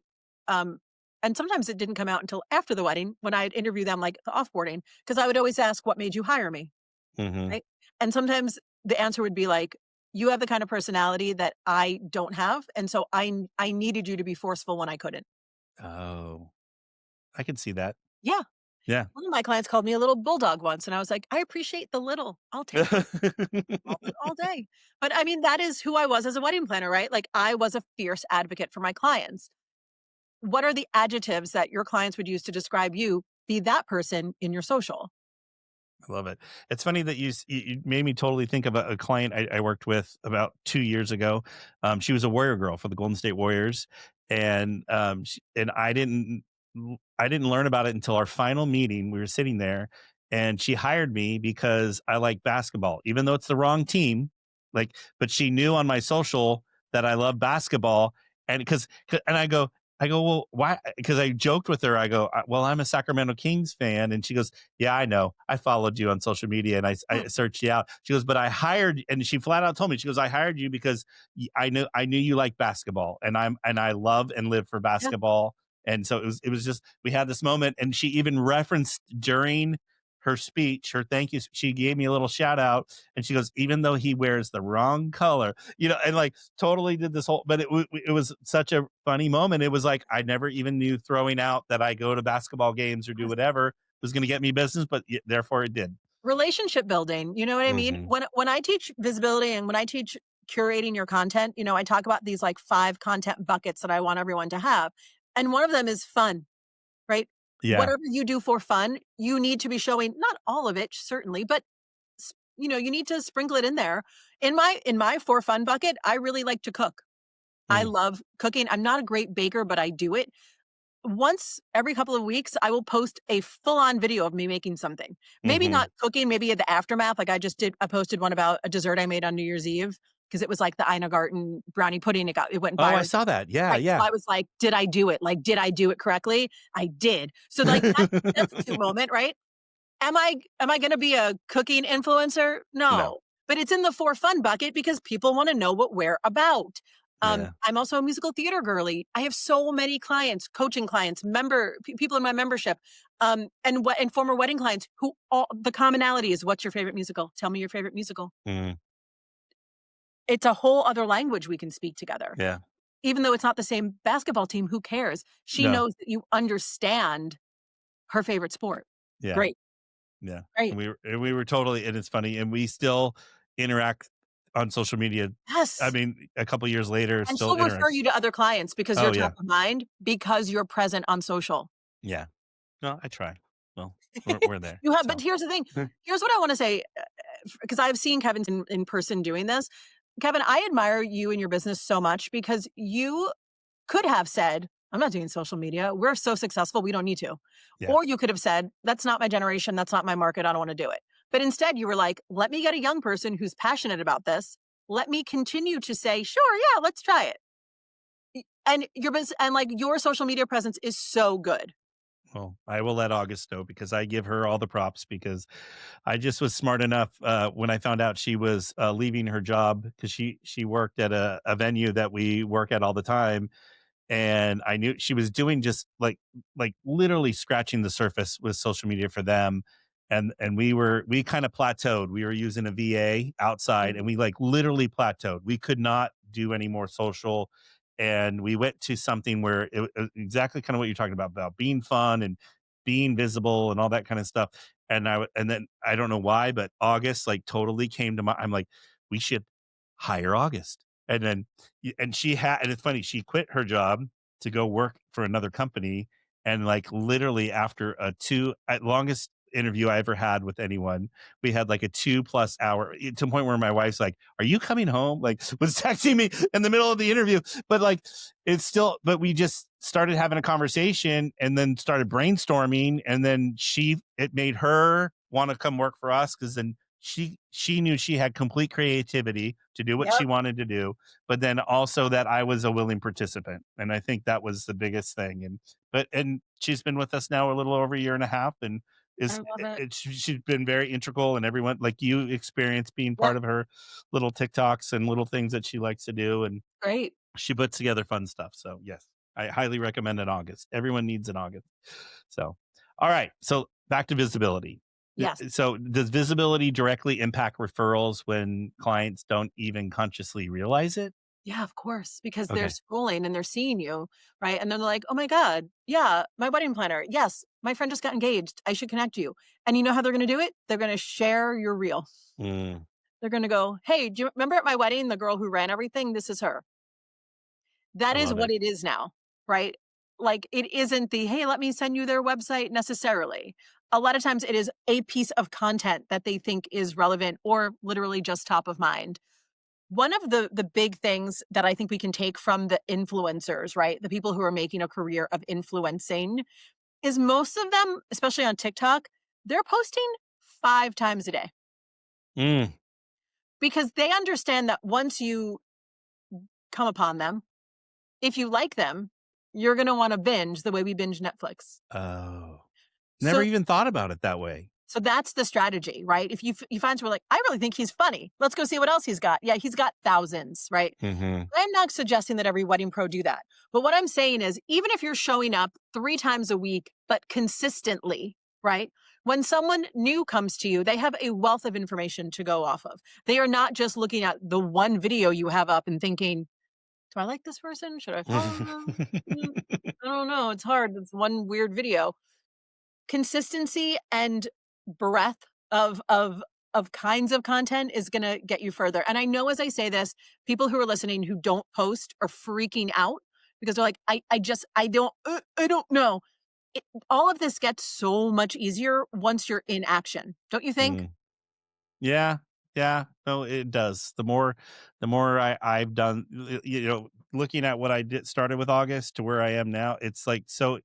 Speaker 3: And sometimes it didn't come out until after the wedding when I'd interview them like the offboarding, because I would always ask, what made you hire me?
Speaker 2: Mm-hmm.
Speaker 3: Right. And sometimes the answer would be like, you have the kind of personality that I don't have. And so I needed you to be forceful when I couldn't.
Speaker 2: Oh, I can see that.
Speaker 3: Yeah.
Speaker 2: Yeah.
Speaker 3: One of my clients called me a little bulldog once, and I was like, I appreciate the little. I'll take it all day. But I mean, that is who I was as a wedding planner, right? Like I was a fierce advocate for my clients. What are the adjectives that your clients would use to describe you? Be that person in your social.
Speaker 2: I love it. It's funny that you made me totally think of a client I worked with about 2 years ago. She was a Warrior girl for the Golden State Warriors, and and I didn't learn about it until our final meeting. We were sitting there, and she hired me because I like basketball, even though it's the wrong team. Like, but she knew on my social that I love basketball, and I go, well, why? Because I joked with her. I go, well, I'm a Sacramento Kings fan, and she goes, yeah, I know. I followed you on social media and I searched you out. She goes, but I hired, and she flat out told me, she goes, I hired you because I knew you like basketball, and I love and live for
Speaker 3: Yeah.
Speaker 2: basketball. And so it was just, we had this moment, and she even referenced during her speech, her thank you, she gave me a little shout out, and she goes, even though he wears the wrong color, and like totally did this whole, but it was such a funny moment. It was like, I never even knew throwing out that I go to basketball games or do whatever was going to get me business, but therefore it did.
Speaker 3: Relationship building. You know what I mean?
Speaker 2: Mm-hmm.
Speaker 3: When I teach visibility and when I teach curating your content, I talk about these like 5 content buckets that I want everyone to have. And one of them is fun, right?
Speaker 2: Yeah.
Speaker 3: Whatever you do for fun, you need to be showing not all of it, certainly, but you need to sprinkle it in there. In my for fun bucket, I really like to cook. I
Speaker 2: Mm.
Speaker 3: love cooking. I'm not a great baker, but I do it. Once every couple of weeks, I will post a full-on video of me making something. Maybe
Speaker 2: Mm-hmm.
Speaker 3: not cooking, maybe the aftermath. Like I posted one about a dessert I made on New Year's Eve because it was like the Ina Garten brownie pudding. It went
Speaker 2: Oh, I
Speaker 3: viral.
Speaker 2: saw that. Yeah.
Speaker 3: Right.
Speaker 2: Yeah.
Speaker 3: So I was like, did I do it? Like, did I do it correctly? I did. So like that's a cute moment, right? Am I gonna be a cooking influencer?
Speaker 2: No.
Speaker 3: No. But it's in the for fun bucket because people want to know what we're about.
Speaker 2: Yeah.
Speaker 3: I'm also a musical theater girly. I have so many clients, coaching clients, people in my membership, and former wedding clients who all the commonality is, what's your favorite musical? Tell me your favorite musical.
Speaker 2: Mm.
Speaker 3: It's a whole other language we can speak together.
Speaker 2: Yeah.
Speaker 3: Even though it's not the same basketball team, who cares? She
Speaker 2: No.
Speaker 3: knows that you understand her favorite sport.
Speaker 2: Yeah.
Speaker 3: Great.
Speaker 2: Yeah.
Speaker 3: Great.
Speaker 2: And we were totally, and it's funny, and we still interact on social media. I
Speaker 3: Yes.
Speaker 2: mean, a couple years later,
Speaker 3: And
Speaker 2: still
Speaker 3: she'll refer
Speaker 2: interact.
Speaker 3: you to other clients because
Speaker 2: Oh
Speaker 3: you're
Speaker 2: yeah.
Speaker 3: top of mind, because you're present on social.
Speaker 2: Yeah. No, I try. Well, we're there.
Speaker 3: You have, but
Speaker 2: So
Speaker 3: here's the thing. Here's what I want to say, because I've seen Kevin in person doing this. Kevin, I admire you and your business so much because you could have said, I'm not doing social media. We're so successful. We don't need to.
Speaker 2: yeah.
Speaker 3: Or you could have said, that's not my generation. That's not my market. I don't want to do it. But instead you were like, let me get a young person who's passionate about this. Let me continue to say, sure, yeah, let's try it. And your business and like your social media presence is so good.
Speaker 2: Well, I will let August know because I give her all the props because I just was smart enough when I found out she was leaving her job because she worked at a venue that we work at all the time, and I knew she was doing just like literally scratching the surface with social media for them. And we kind of plateaued. We were using a VA outside, and we like literally plateaued. We could not do any more social, and we went to something where exactly kind of what you're talking about being fun and being visible and all that kind of stuff. And then I don't know why, but August like totally came to my. I'm like, we should hire August. And then and she had, and it's funny, she quit her job to go work for another company, and like literally after a longest interview I ever had with anyone, we had like a 2+ hour, to the point where my wife's like, are you coming home, like was texting me in the middle of the interview. But like it's still, but we just started having a conversation and then started brainstorming, and then it made her want to come work for us because then she knew she had complete creativity to do what
Speaker 3: Yep.
Speaker 2: she wanted to do, but then also that I was a willing participant. And I think that was the biggest thing. And she's been with us now a little over a year and a half, and
Speaker 3: I love it.
Speaker 2: she's been very integral, and everyone like you experienced being
Speaker 3: Yep.
Speaker 2: part of her little TikToks and little things that she likes to do. And
Speaker 3: Great.
Speaker 2: she puts together fun stuff. So yes, I highly recommend an August. Everyone needs an August. So, all right. So back to visibility.
Speaker 3: Yes.
Speaker 2: So does visibility directly impact referrals when clients don't even consciously realize it?
Speaker 3: Yeah, of course, because they're
Speaker 2: Okay.
Speaker 3: scrolling and they're seeing you, right? And then they're like, oh my God, yeah, my wedding planner. Yes, my friend just got engaged. I should connect you. And you know how they're going to do it? They're going to share your reel.
Speaker 2: Mm,
Speaker 3: They're going to go, hey, do you remember at my wedding, the girl who ran everything? This is her.
Speaker 2: I
Speaker 3: That is
Speaker 2: love
Speaker 3: what
Speaker 2: it.
Speaker 3: it is now, right? Like it isn't the, hey, let me send you their website necessarily. A lot of times it is a piece of content that they think is relevant or literally just top of mind. One of the big things that I think we can take from the influencers, right? The people who are making a career of influencing is most of them, especially on TikTok, they're posting 5 times a day
Speaker 2: Mm.
Speaker 3: because they understand that once you come upon them, if you like them, you're going to want to binge the way we binge Netflix.
Speaker 2: Oh, never
Speaker 3: So
Speaker 2: even thought about it that way.
Speaker 3: So that's the strategy, right? If you find someone like, I really think he's funny. Let's go see what else he's got. Yeah, he's got thousands, right?
Speaker 2: Hmm.
Speaker 3: I'm not suggesting that every wedding pro do that. But what I'm saying is, even if you're showing up 3 times a week, but consistently, right? When someone new comes to you, they have a wealth of information to go off of. They are not just looking at the one video you have up and thinking, do I like this person? Should I follow them? I don't know. It's hard. It's one weird video. Consistency and breadth of kinds of content is going to get you further. And I know as I say this, people who are listening who don't post are freaking out because they're like, I don't know. All of this gets so much easier once you're in action, don't you think?
Speaker 2: Yeah, yeah. No, it does. The more I've done, looking at what I did started with August to where I am now, it's like so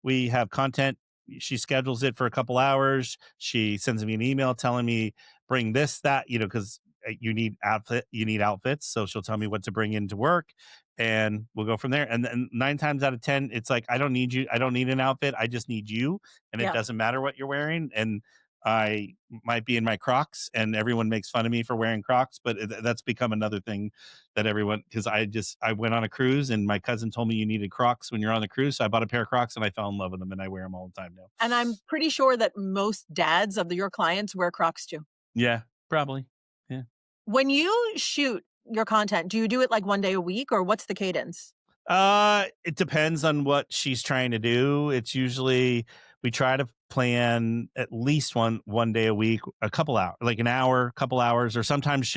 Speaker 2: we have content. She schedules it for a couple hours. She sends me an email telling me bring this, that, because you need outfits. So she'll tell me what to bring into work and we'll go from there. And then 9 times out of 10, it's like, I don't need you. I don't need an outfit. I just need you. And it
Speaker 3: Yeah.
Speaker 2: doesn't matter what you're wearing. And I might be in my Crocs and everyone makes fun of me for wearing Crocs, but that's become another thing that everyone, because I went on a cruise and my cousin told me you needed Crocs when you're on the cruise. So I bought a pair of Crocs and I fell in love with them and I wear them all the time now.
Speaker 3: And I'm pretty sure that most dads of your clients wear Crocs too.
Speaker 2: Yeah, probably. Yeah.
Speaker 3: When you shoot your content, do you do it like one day a week or what's the cadence?
Speaker 2: It depends on what she's trying to do. It's usually we try to plan at least one day a week, a couple hours, like an hour, couple hours, or sometimes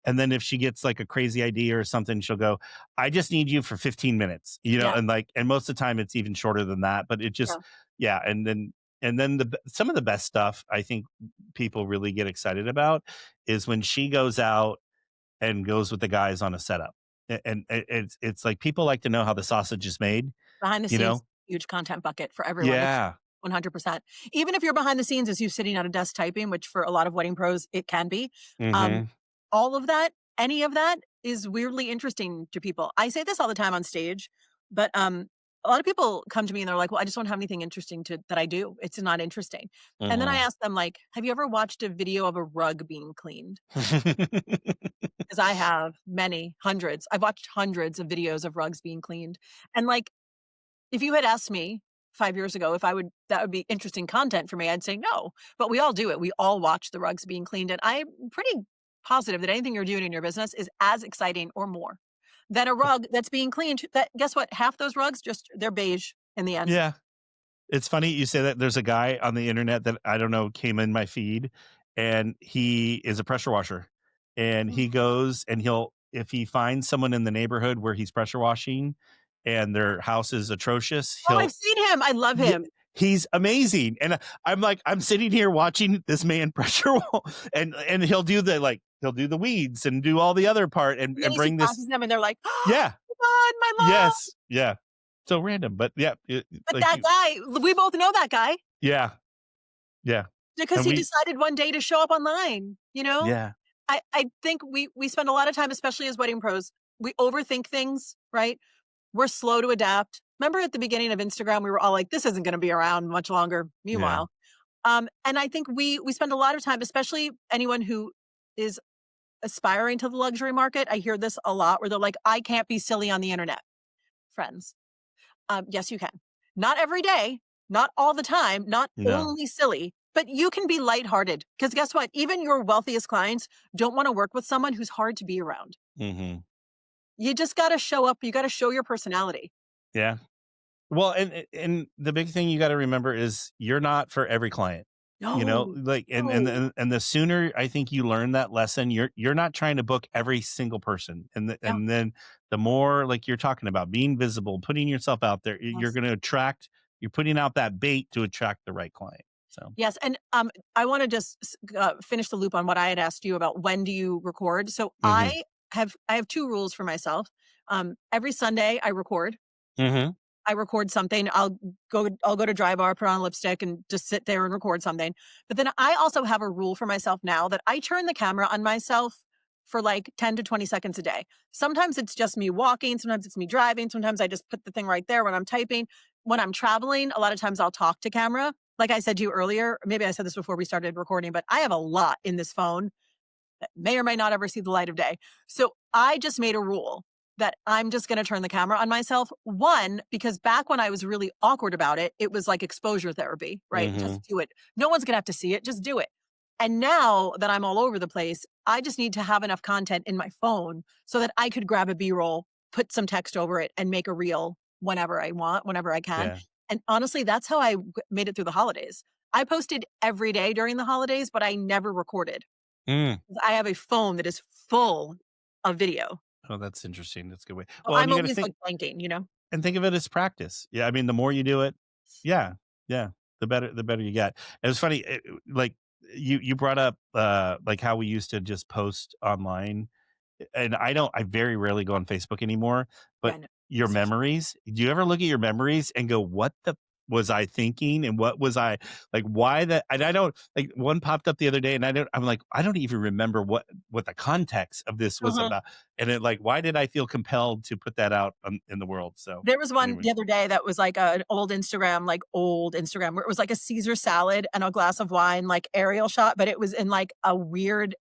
Speaker 2: and then if she gets like a crazy idea or something, she'll go, I just need you for 15 minutes,
Speaker 3: Yeah.
Speaker 2: and most of the time it's even shorter than that, but it just, yeah. And then some of the best stuff I think people really get excited about is when she goes out and goes with the guys on a setup. And it's like people like to know how the sausage is made,
Speaker 3: Behind the
Speaker 2: you
Speaker 3: scenes,
Speaker 2: know?
Speaker 3: huge content bucket for everyone.
Speaker 2: Yeah.
Speaker 3: 100%. Even if you're behind the scenes as you sitting at a desk typing, which for a lot of wedding pros, it can be. Um,
Speaker 2: Hmm.
Speaker 3: all of that, any of that is weirdly interesting to people. I say this all the time on stage, but a lot of people come to me and they're like, well, I just don't have anything interesting that I do. It's not interesting. And then I
Speaker 2: Hmm.
Speaker 3: ask them like, have you ever watched a video of a rug being cleaned? Because I have many, hundreds. I've watched hundreds of videos of rugs being cleaned. And like, if you had asked me 5 years ago if that would be interesting content for me, I'd say no. But we all do it. We all watch the rugs being cleaned. And I'm pretty positive that anything you're doing in your business is as exciting or more than a rug that's being cleaned. That guess what? Half those rugs they're beige in the end.
Speaker 2: Yeah. It's funny you say that. There's a guy on the internet that I don't know came in my feed, and he is a pressure washer. And he goes and if he finds someone in the neighborhood where he's pressure washing and their house is atrocious,
Speaker 3: Oh, I've seen him. I love
Speaker 2: yeah,
Speaker 3: him.
Speaker 2: he's amazing. And I'm like, I'm sitting here watching this man pressure and he'll do the weeds and do all the other part
Speaker 3: And then
Speaker 2: and
Speaker 3: he
Speaker 2: bring this.
Speaker 3: passes them and they're like, oh,
Speaker 2: Yeah.
Speaker 3: God, my love.
Speaker 2: Yes. Yeah. So random, but yeah.
Speaker 3: But
Speaker 2: Like
Speaker 3: that guy, we both know that guy
Speaker 2: yeah. Yeah.
Speaker 3: because
Speaker 2: And
Speaker 3: he decided one day to show up online,
Speaker 2: yeah.
Speaker 3: I think we spend a lot of time, especially as wedding pros, we overthink things, right? We're slow to adapt. Remember at the beginning of Instagram, we were all like, this isn't going to be around much longer.
Speaker 2: Yeah.
Speaker 3: Meanwhile, and I think we spend a lot of time, especially anyone who is aspiring to the luxury market. I hear this a lot where they're like, I can't be silly on the internet. Friends, Yes, you can. Not every day, not all the time, not
Speaker 2: No.
Speaker 3: only silly, but you can be lighthearted. Because guess what? Even your wealthiest clients don't want to work with someone who's hard to be around.
Speaker 2: Hmm.
Speaker 3: You just got to show up. You got to show your personality.
Speaker 2: Yeah. Well, and the big thing you got to remember is you're not for every client.
Speaker 3: No,
Speaker 2: Like
Speaker 3: no.
Speaker 2: and the sooner I think you learn that lesson, you're not trying to book every single person,
Speaker 3: Yeah.
Speaker 2: and then the more like you're talking about being visible, putting yourself out there, you're
Speaker 3: Yes.
Speaker 2: going to attract. You're putting out that bait to attract the right client. So.
Speaker 3: Yes. And I want to just finish the loop on what I had asked you about when do you record. So
Speaker 2: Hmm.
Speaker 3: I have two rules for myself. Every Sunday I record.
Speaker 2: Hmm.
Speaker 3: I record something. I'll go to Dry Bar, put on lipstick, and just sit there and record something. But then I also have a rule for myself now that I turn the camera on myself for like 10 to 20 seconds a day. Sometimes it's just me walking, sometimes it's me driving, sometimes I just put the thing right there when I'm typing. When I'm traveling, a lot of times I'll talk to camera. Like I said to you earlier, maybe I said this before we started recording, but I have a lot in this phone that may or may not ever see the light of day. So I just made a rule that I'm just going to turn the camera on myself. One, because back when I was really awkward about it, it was like exposure therapy, right?
Speaker 2: Hmm.
Speaker 3: Just do it. No one's going to have to see it. Just do it. And now that I'm all over the place, I just need to have enough content in my phone so that I could grab a B-roll, put some text over it, and make a reel whenever I want, whenever I can.
Speaker 2: Yeah.
Speaker 3: And honestly, that's how I made it through the holidays. I posted every day during the holidays, but I never recorded.
Speaker 2: Mm.
Speaker 3: I have a phone that is full of video.
Speaker 2: Oh, that's interesting. That's a good way.
Speaker 3: So
Speaker 2: Well, and
Speaker 3: I'm
Speaker 2: you got to
Speaker 3: always
Speaker 2: think.
Speaker 3: like blanking, you know?
Speaker 2: And think of it as practice. Yeah, I mean, the more you do it, yeah, yeah, the better you get. It was funny, like you brought up like how we used to just post online, and I very rarely go on Facebook anymore.
Speaker 3: Yeah,
Speaker 2: But
Speaker 3: I know.
Speaker 2: your memories, do you ever look at your memories and go, "What the was I thinking? And what was I like? Why that?" And I don't like one popped up the other day, and I'm like, I don't even remember what the context of this was
Speaker 3: Mhm.
Speaker 2: about. And it like, why did I feel compelled to put that out in the world? So.
Speaker 3: There was one
Speaker 2: Anyway.
Speaker 3: the other day that was like an old Instagram, where it was like a Caesar salad and a glass of wine, like aerial shot, but it was in like a weird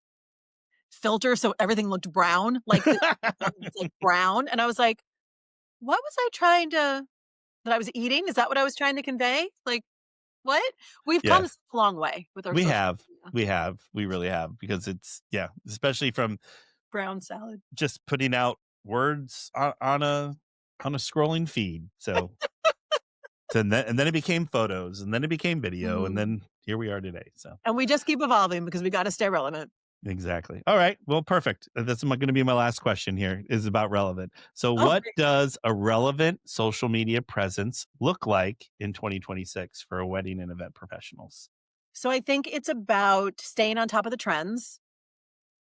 Speaker 3: filter, so everything looked brown, like the background was like brown, and I was like, "What was I trying to that I was eating? Is that what I was trying to convey? Like, what?" We've come
Speaker 2: Yeah,
Speaker 3: such a long way with our
Speaker 2: we
Speaker 3: social
Speaker 2: have.
Speaker 3: media.
Speaker 2: We really have because it's yeah, especially from
Speaker 3: Brown salad.
Speaker 2: just putting out words on a scrolling feed. So and then it became photos and then it became video and
Speaker 3: Mhm.
Speaker 2: then here we are today. So
Speaker 3: And we just keep evolving because we gotta stay relevant.
Speaker 2: exactly. All right. Well, perfect. That's going to be my last question here is about relevant. So
Speaker 3: Oh,
Speaker 2: what
Speaker 3: great.
Speaker 2: does a relevant social media presence look like in 2026 for wedding and event professionals?
Speaker 3: So I think it's about staying on top of the trends.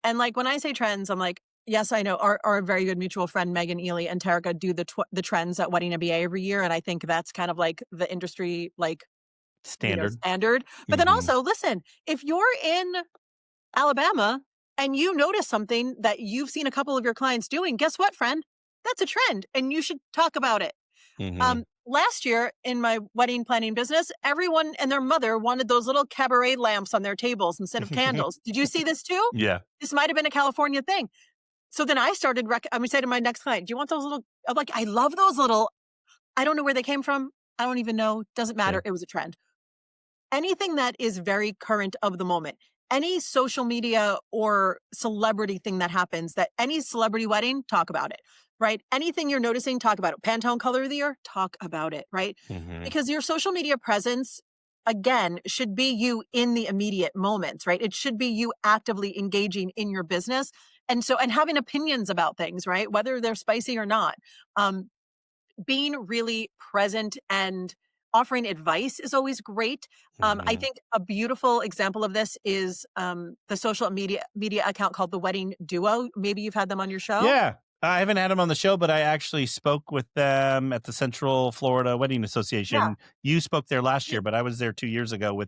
Speaker 3: And, like, when I say trends, I'm like, yes, I know our very good mutual friend, Megan Ely and Terica do the trends at Wedding MBA every year, and I think that's kind of like the industry, like,
Speaker 2: Standard.
Speaker 3: standard. But then
Speaker 2: Hmm.
Speaker 3: also, listen, if you're in Alabama and you notice something that you've seen a couple of your clients doing, guess what, friend? That's a trend, and you should talk about it.
Speaker 2: Hmm.
Speaker 3: Last year in my wedding planning business, everyone and their mother wanted those little cabaret lamps on their tables instead of candles. Did you see this too?
Speaker 2: Yeah.
Speaker 3: This might have been a California thing. So then I started, I'm going to say to my next client, do you want those little, I'm like, I love those little, I don't know where they came from. I don't even know. Doesn't
Speaker 2: Yeah.
Speaker 3: matter. It was a trend. Anything that is very current of the moment, any social media or celebrity thing that happens, that any celebrity wedding, talk about it, right? Anything you're noticing, talk about it. Pantone color of the year, talk about it, right?
Speaker 2: Hmm.
Speaker 3: Because your social media presence, again, should be you in the immediate moments, right? It should be you actively engaging in your business. And having opinions about things, right? Whether they're spicy or not. Um, Being really present and offering advice is always great. I
Speaker 2: Hmm.
Speaker 3: think a beautiful example of this is the social media account called The Wedding Duo. Maybe you've had them on your show.
Speaker 2: Yeah. I haven't had them on the show, but I actually spoke with them at the Central Florida Wedding
Speaker 3: Yeah.
Speaker 2: Association. You spoke there last year, but I was there 2 years ago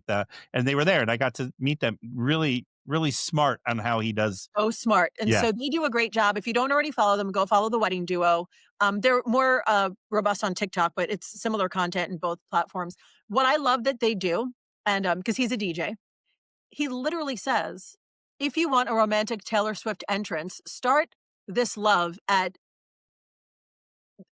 Speaker 2: and they were there and I got to meet them. Really, really smart on how he does.
Speaker 3: So smart. And
Speaker 2: Yeah.
Speaker 3: so they do a great job. If you don't already follow them, go follow The Wedding Duo. They're more robust on TikTok, but it's similar content in both platforms. What I love that they do, and because he's a DJ, he literally says, if you want a romantic Taylor Swift entrance, start this love at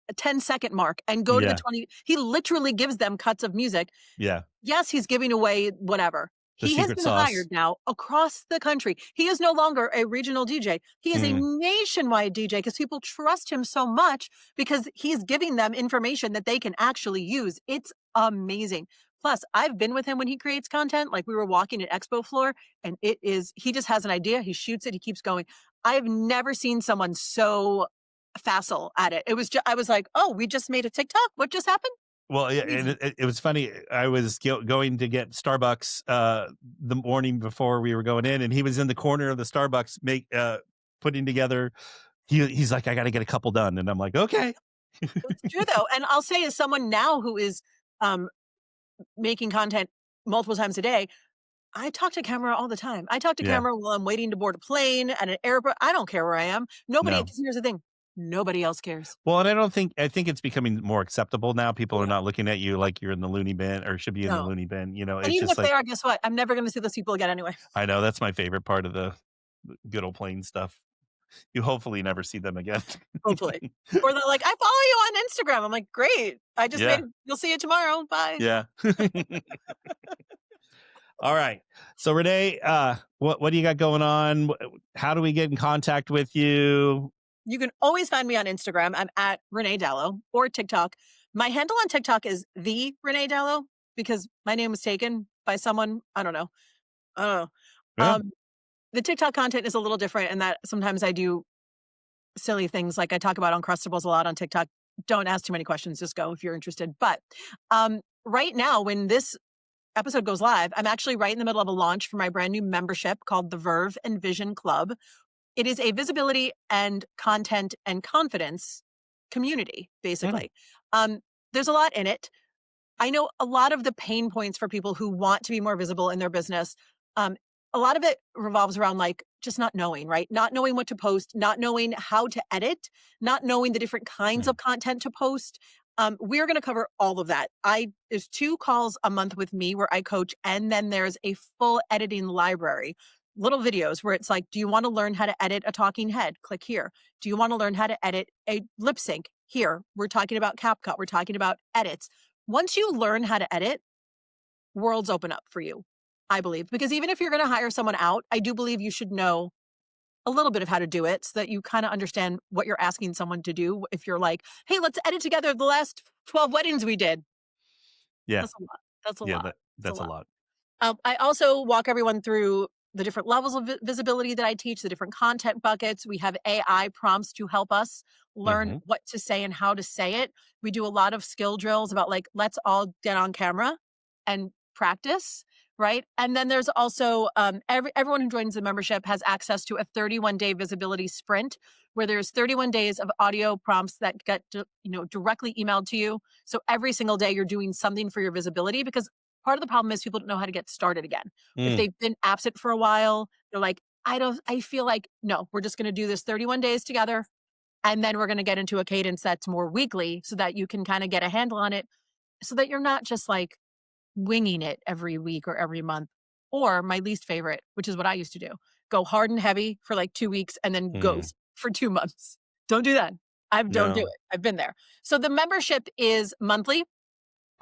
Speaker 3: a 10-second mark and go to the
Speaker 2: Yeah.
Speaker 3: 20. He literally gives them cuts of music.
Speaker 2: Yeah.
Speaker 3: Yes, he's giving away whatever.
Speaker 2: The
Speaker 3: He has
Speaker 2: secret
Speaker 3: been
Speaker 2: sauce.
Speaker 3: hired now across the country. He is no longer a regional DJ. He is a
Speaker 2: Mm.
Speaker 3: nationwide DJ because people trust him so much because he's giving them information that they can actually use. It's amazing. Plus, I've been with him when he creates content. Like we were walking at Expo Floor and he just has an idea. He shoots it. He keeps going. I've never seen someone so facile at it. I was like, oh, we just made a TikTok. What just happened?
Speaker 2: Well, yeah, and
Speaker 3: Amazing.
Speaker 2: it was funny. I was going to get Starbucks the morning before we were going in, and he was in the corner of the Starbucks putting together. He's like, I got to get a couple done, and I'm like, okay.
Speaker 3: It's true though. And I'll say as someone now who is um, making content multiple times a day, I talk to camera all the time. I talk to
Speaker 2: Yeah.
Speaker 3: camera while I'm waiting to board a plane at an airport. I don't care where I am. Nobody,
Speaker 2: No.
Speaker 3: because here's the thing. Nobody else cares.
Speaker 2: Well, and I think it's becoming more acceptable now. People are
Speaker 3: Yeah.
Speaker 2: not looking at you like you're in the loony bin or should be in the
Speaker 3: No.
Speaker 2: loony bin. You know,
Speaker 3: And
Speaker 2: it's
Speaker 3: even
Speaker 2: just
Speaker 3: if they
Speaker 2: like,
Speaker 3: are, guess what? I'm never going to see those people again anyway.
Speaker 2: I know that's my favorite part of the good old plane stuff. You hopefully never see them again.
Speaker 3: Hopefully. Or they're like, I follow you on Instagram. I'm like, great. I just made
Speaker 2: Yeah.
Speaker 3: it. You'll see you tomorrow. Bye.
Speaker 2: Yeah. All right. So Renee, what do you got going on? How do we get in contact with you?
Speaker 3: You can always find me on Instagram. I'm at Renée Dalo or TikTok. My handle on TikTok is the Renée Dalo because my name was taken by someone. I don't know.
Speaker 2: Yeah.
Speaker 3: The TikTok content is a little different in that sometimes I do silly things like I talk about Uncrustables a lot on TikTok. Don't ask too many questions. Just go if you're interested. But right now, when this episode goes live, I'm actually right in the middle of a launch for my brand new membership called the Verve and Vision Club. It is a visibility and content and confidence community, basically. There's a lot in it. I know a lot of the pain points for people who want to be more visible in their business. A lot of it revolves around like just not knowing, right? Not knowing what to post, not knowing how to edit, not knowing the different kinds of content to post. We're going to cover all of that. There's 2 calls a month with me where I coach, and then there's a full editing library, little videos where it's like, do you want to learn how to edit a talking head? Click here. Do you want to learn how to edit a lip sync? Here. We're talking about CapCut. We're talking about edits. Once you learn how to edit, worlds open up for you, I believe. Because even if you're going to hire someone out, I do believe you should know a little bit of how to do it so that you kind of understand what you're asking someone to do. If you're like, hey, let's edit together the last 12 weddings we did.
Speaker 2: Yeah.
Speaker 3: That's a lot. That's a
Speaker 2: Yeah.
Speaker 3: lot.
Speaker 2: That's a lot.
Speaker 3: I also walk everyone through the different levels of visibility that I teach, the different content buckets. We have AI prompts to help us learn what to say and how to say it. We do a lot of skill drills about like, let's all get on camera and practice, right? And then there's also everyone who joins the membership has access to a 31-day visibility sprint where there's 31 days of audio prompts that get directly emailed to you. So every single day you're doing something for your visibility, because part of the problem is people don't know how to get started again. If they've been absent for a while, they're like, I feel like, no, we're just going to do this 31 days together. And then we're going to get into a cadence that's more weekly so that you can kind of get a handle on it so that you're not just like winging it every week or every month. Or my least favorite, which is what I used to do, go hard and heavy for like 2 weeks and then ghost for 2 months. Don't do that. Don't do it. I've been there. So the membership is monthly.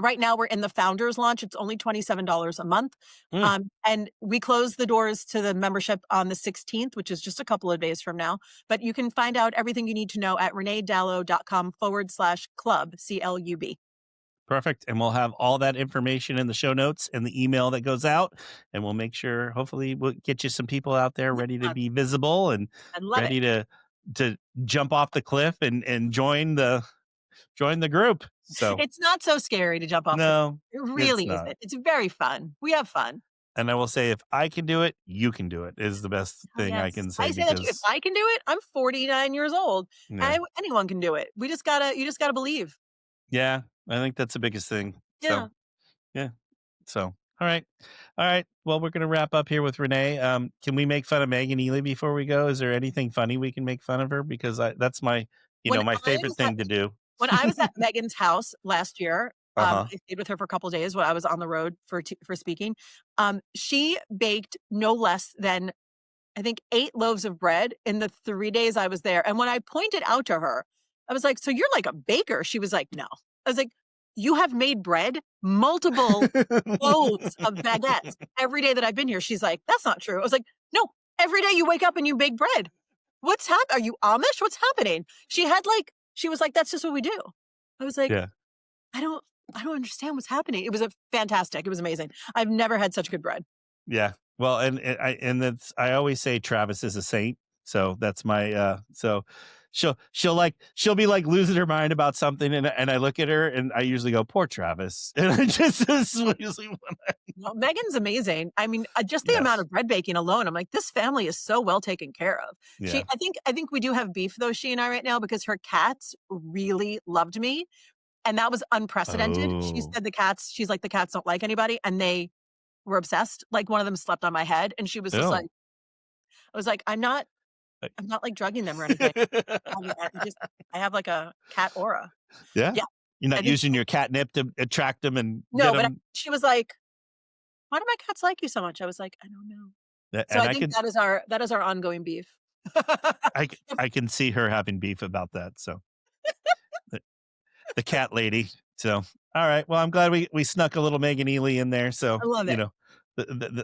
Speaker 3: Right now we're in the founders launch. It's only $27 a month. And we close the doors to the membership on the 16th, which is just a couple of days from now. But you can find out everything you need to know at reneedalo.com/club, CLUB.
Speaker 2: Perfect. And we'll have all that information in the show notes and the email that goes out. And we'll make sure, hopefully, we'll get you some people out there ready to be visible and ready to jump off the cliff and join the group. So
Speaker 3: it's not so scary to jump off.
Speaker 2: No,
Speaker 3: it really isn't. It's very fun. We have fun.
Speaker 2: And I will say, if I can do it, you can do it, is the best thing I can say.
Speaker 3: I say that too. If I can do it, I'm 49 years old. Anyone can do it. You just gotta believe.
Speaker 2: Yeah, I think that's the biggest thing.
Speaker 3: Yeah.
Speaker 2: So, all right. Well, we're going to wrap up here with Renee. Can we make fun of Megan Ely before we go? Is there anything funny we can make fun of her? Because that's my, my favorite thing to do.
Speaker 3: When I was at Megan's house last year, I stayed with her for a couple of days when I was on the road for speaking. She baked no less than, I think, 8 loaves of bread in the 3 days I was there. And when I pointed out to her I was like, so you're like a baker? She was like, no. I was like, you have made bread, multiple loaves of baguettes every day that I've been here. She's like, that's not true. I was like, no, every day you wake up and you bake bread. What's happening? Are you Amish? What's happening? She was like, that's just what we do. I was like,
Speaker 2: Yeah.
Speaker 3: I don't understand what's happening. It was fantastic. It was amazing. I've never had such good bread.
Speaker 2: Yeah. Well, I always say Travis is a saint. So that's my, so she'll be like losing her mind about something. And I look at her and I usually go, poor Travis. And I just, this is usually when
Speaker 3: Well, Megan's amazing. I mean, just the
Speaker 2: Yes.
Speaker 3: amount of bread baking alone, I'm like, this family is so well taken care of.
Speaker 2: Yeah.
Speaker 3: I think we do have beef though, she and I right now, because her cats really loved me. And that was unprecedented. She
Speaker 2: Oh.
Speaker 3: said she's like, the cats don't like anybody. And they were obsessed. Like one of them slept on my head and she was just
Speaker 2: Oh.
Speaker 3: like, I was like, I'm not like drugging them or anything. I have like a cat aura.
Speaker 2: Yeah.
Speaker 3: Yeah.
Speaker 2: You're not using your catnip to attract them and
Speaker 3: No,
Speaker 2: get
Speaker 3: but
Speaker 2: them.
Speaker 3: she was like, why do my cats like you so much? I was like, I don't know. So
Speaker 2: And
Speaker 3: I think that is our ongoing beef.
Speaker 2: I can see her having beef about that. So the cat lady. So, all right. Well, I'm glad we snuck a little Megan Ely in there. So,
Speaker 3: I love it.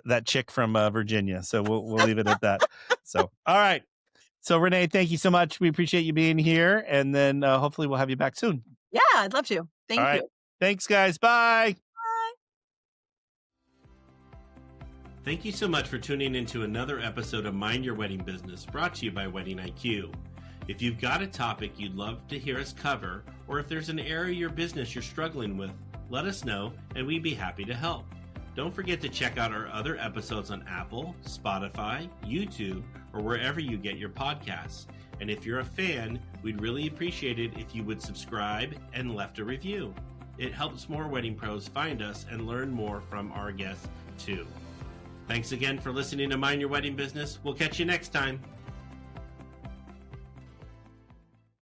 Speaker 2: That chick from Virginia. So we'll leave it at that. So, all right. So Renee, thank you so much. We appreciate you being here. And then hopefully we'll have you back soon.
Speaker 3: Yeah, I'd love to. Thank
Speaker 2: All
Speaker 3: you.
Speaker 2: right. Thanks, guys. Bye.
Speaker 1: Thank you so much for tuning into another episode of Mind Your Wedding Business, brought to you by Wedding IQ. If you've got a topic you'd love to hear us cover, or if there's an area of your business you're struggling with, let us know and we'd be happy to help. Don't forget to check out our other episodes on Apple, Spotify, YouTube, or wherever you get your podcasts. And if you're a fan, we'd really appreciate it if you would subscribe and left a review. It helps more wedding pros find us and learn more from our guests too. Thanks again for listening to Mind Your Wedding Business. We'll catch you next time.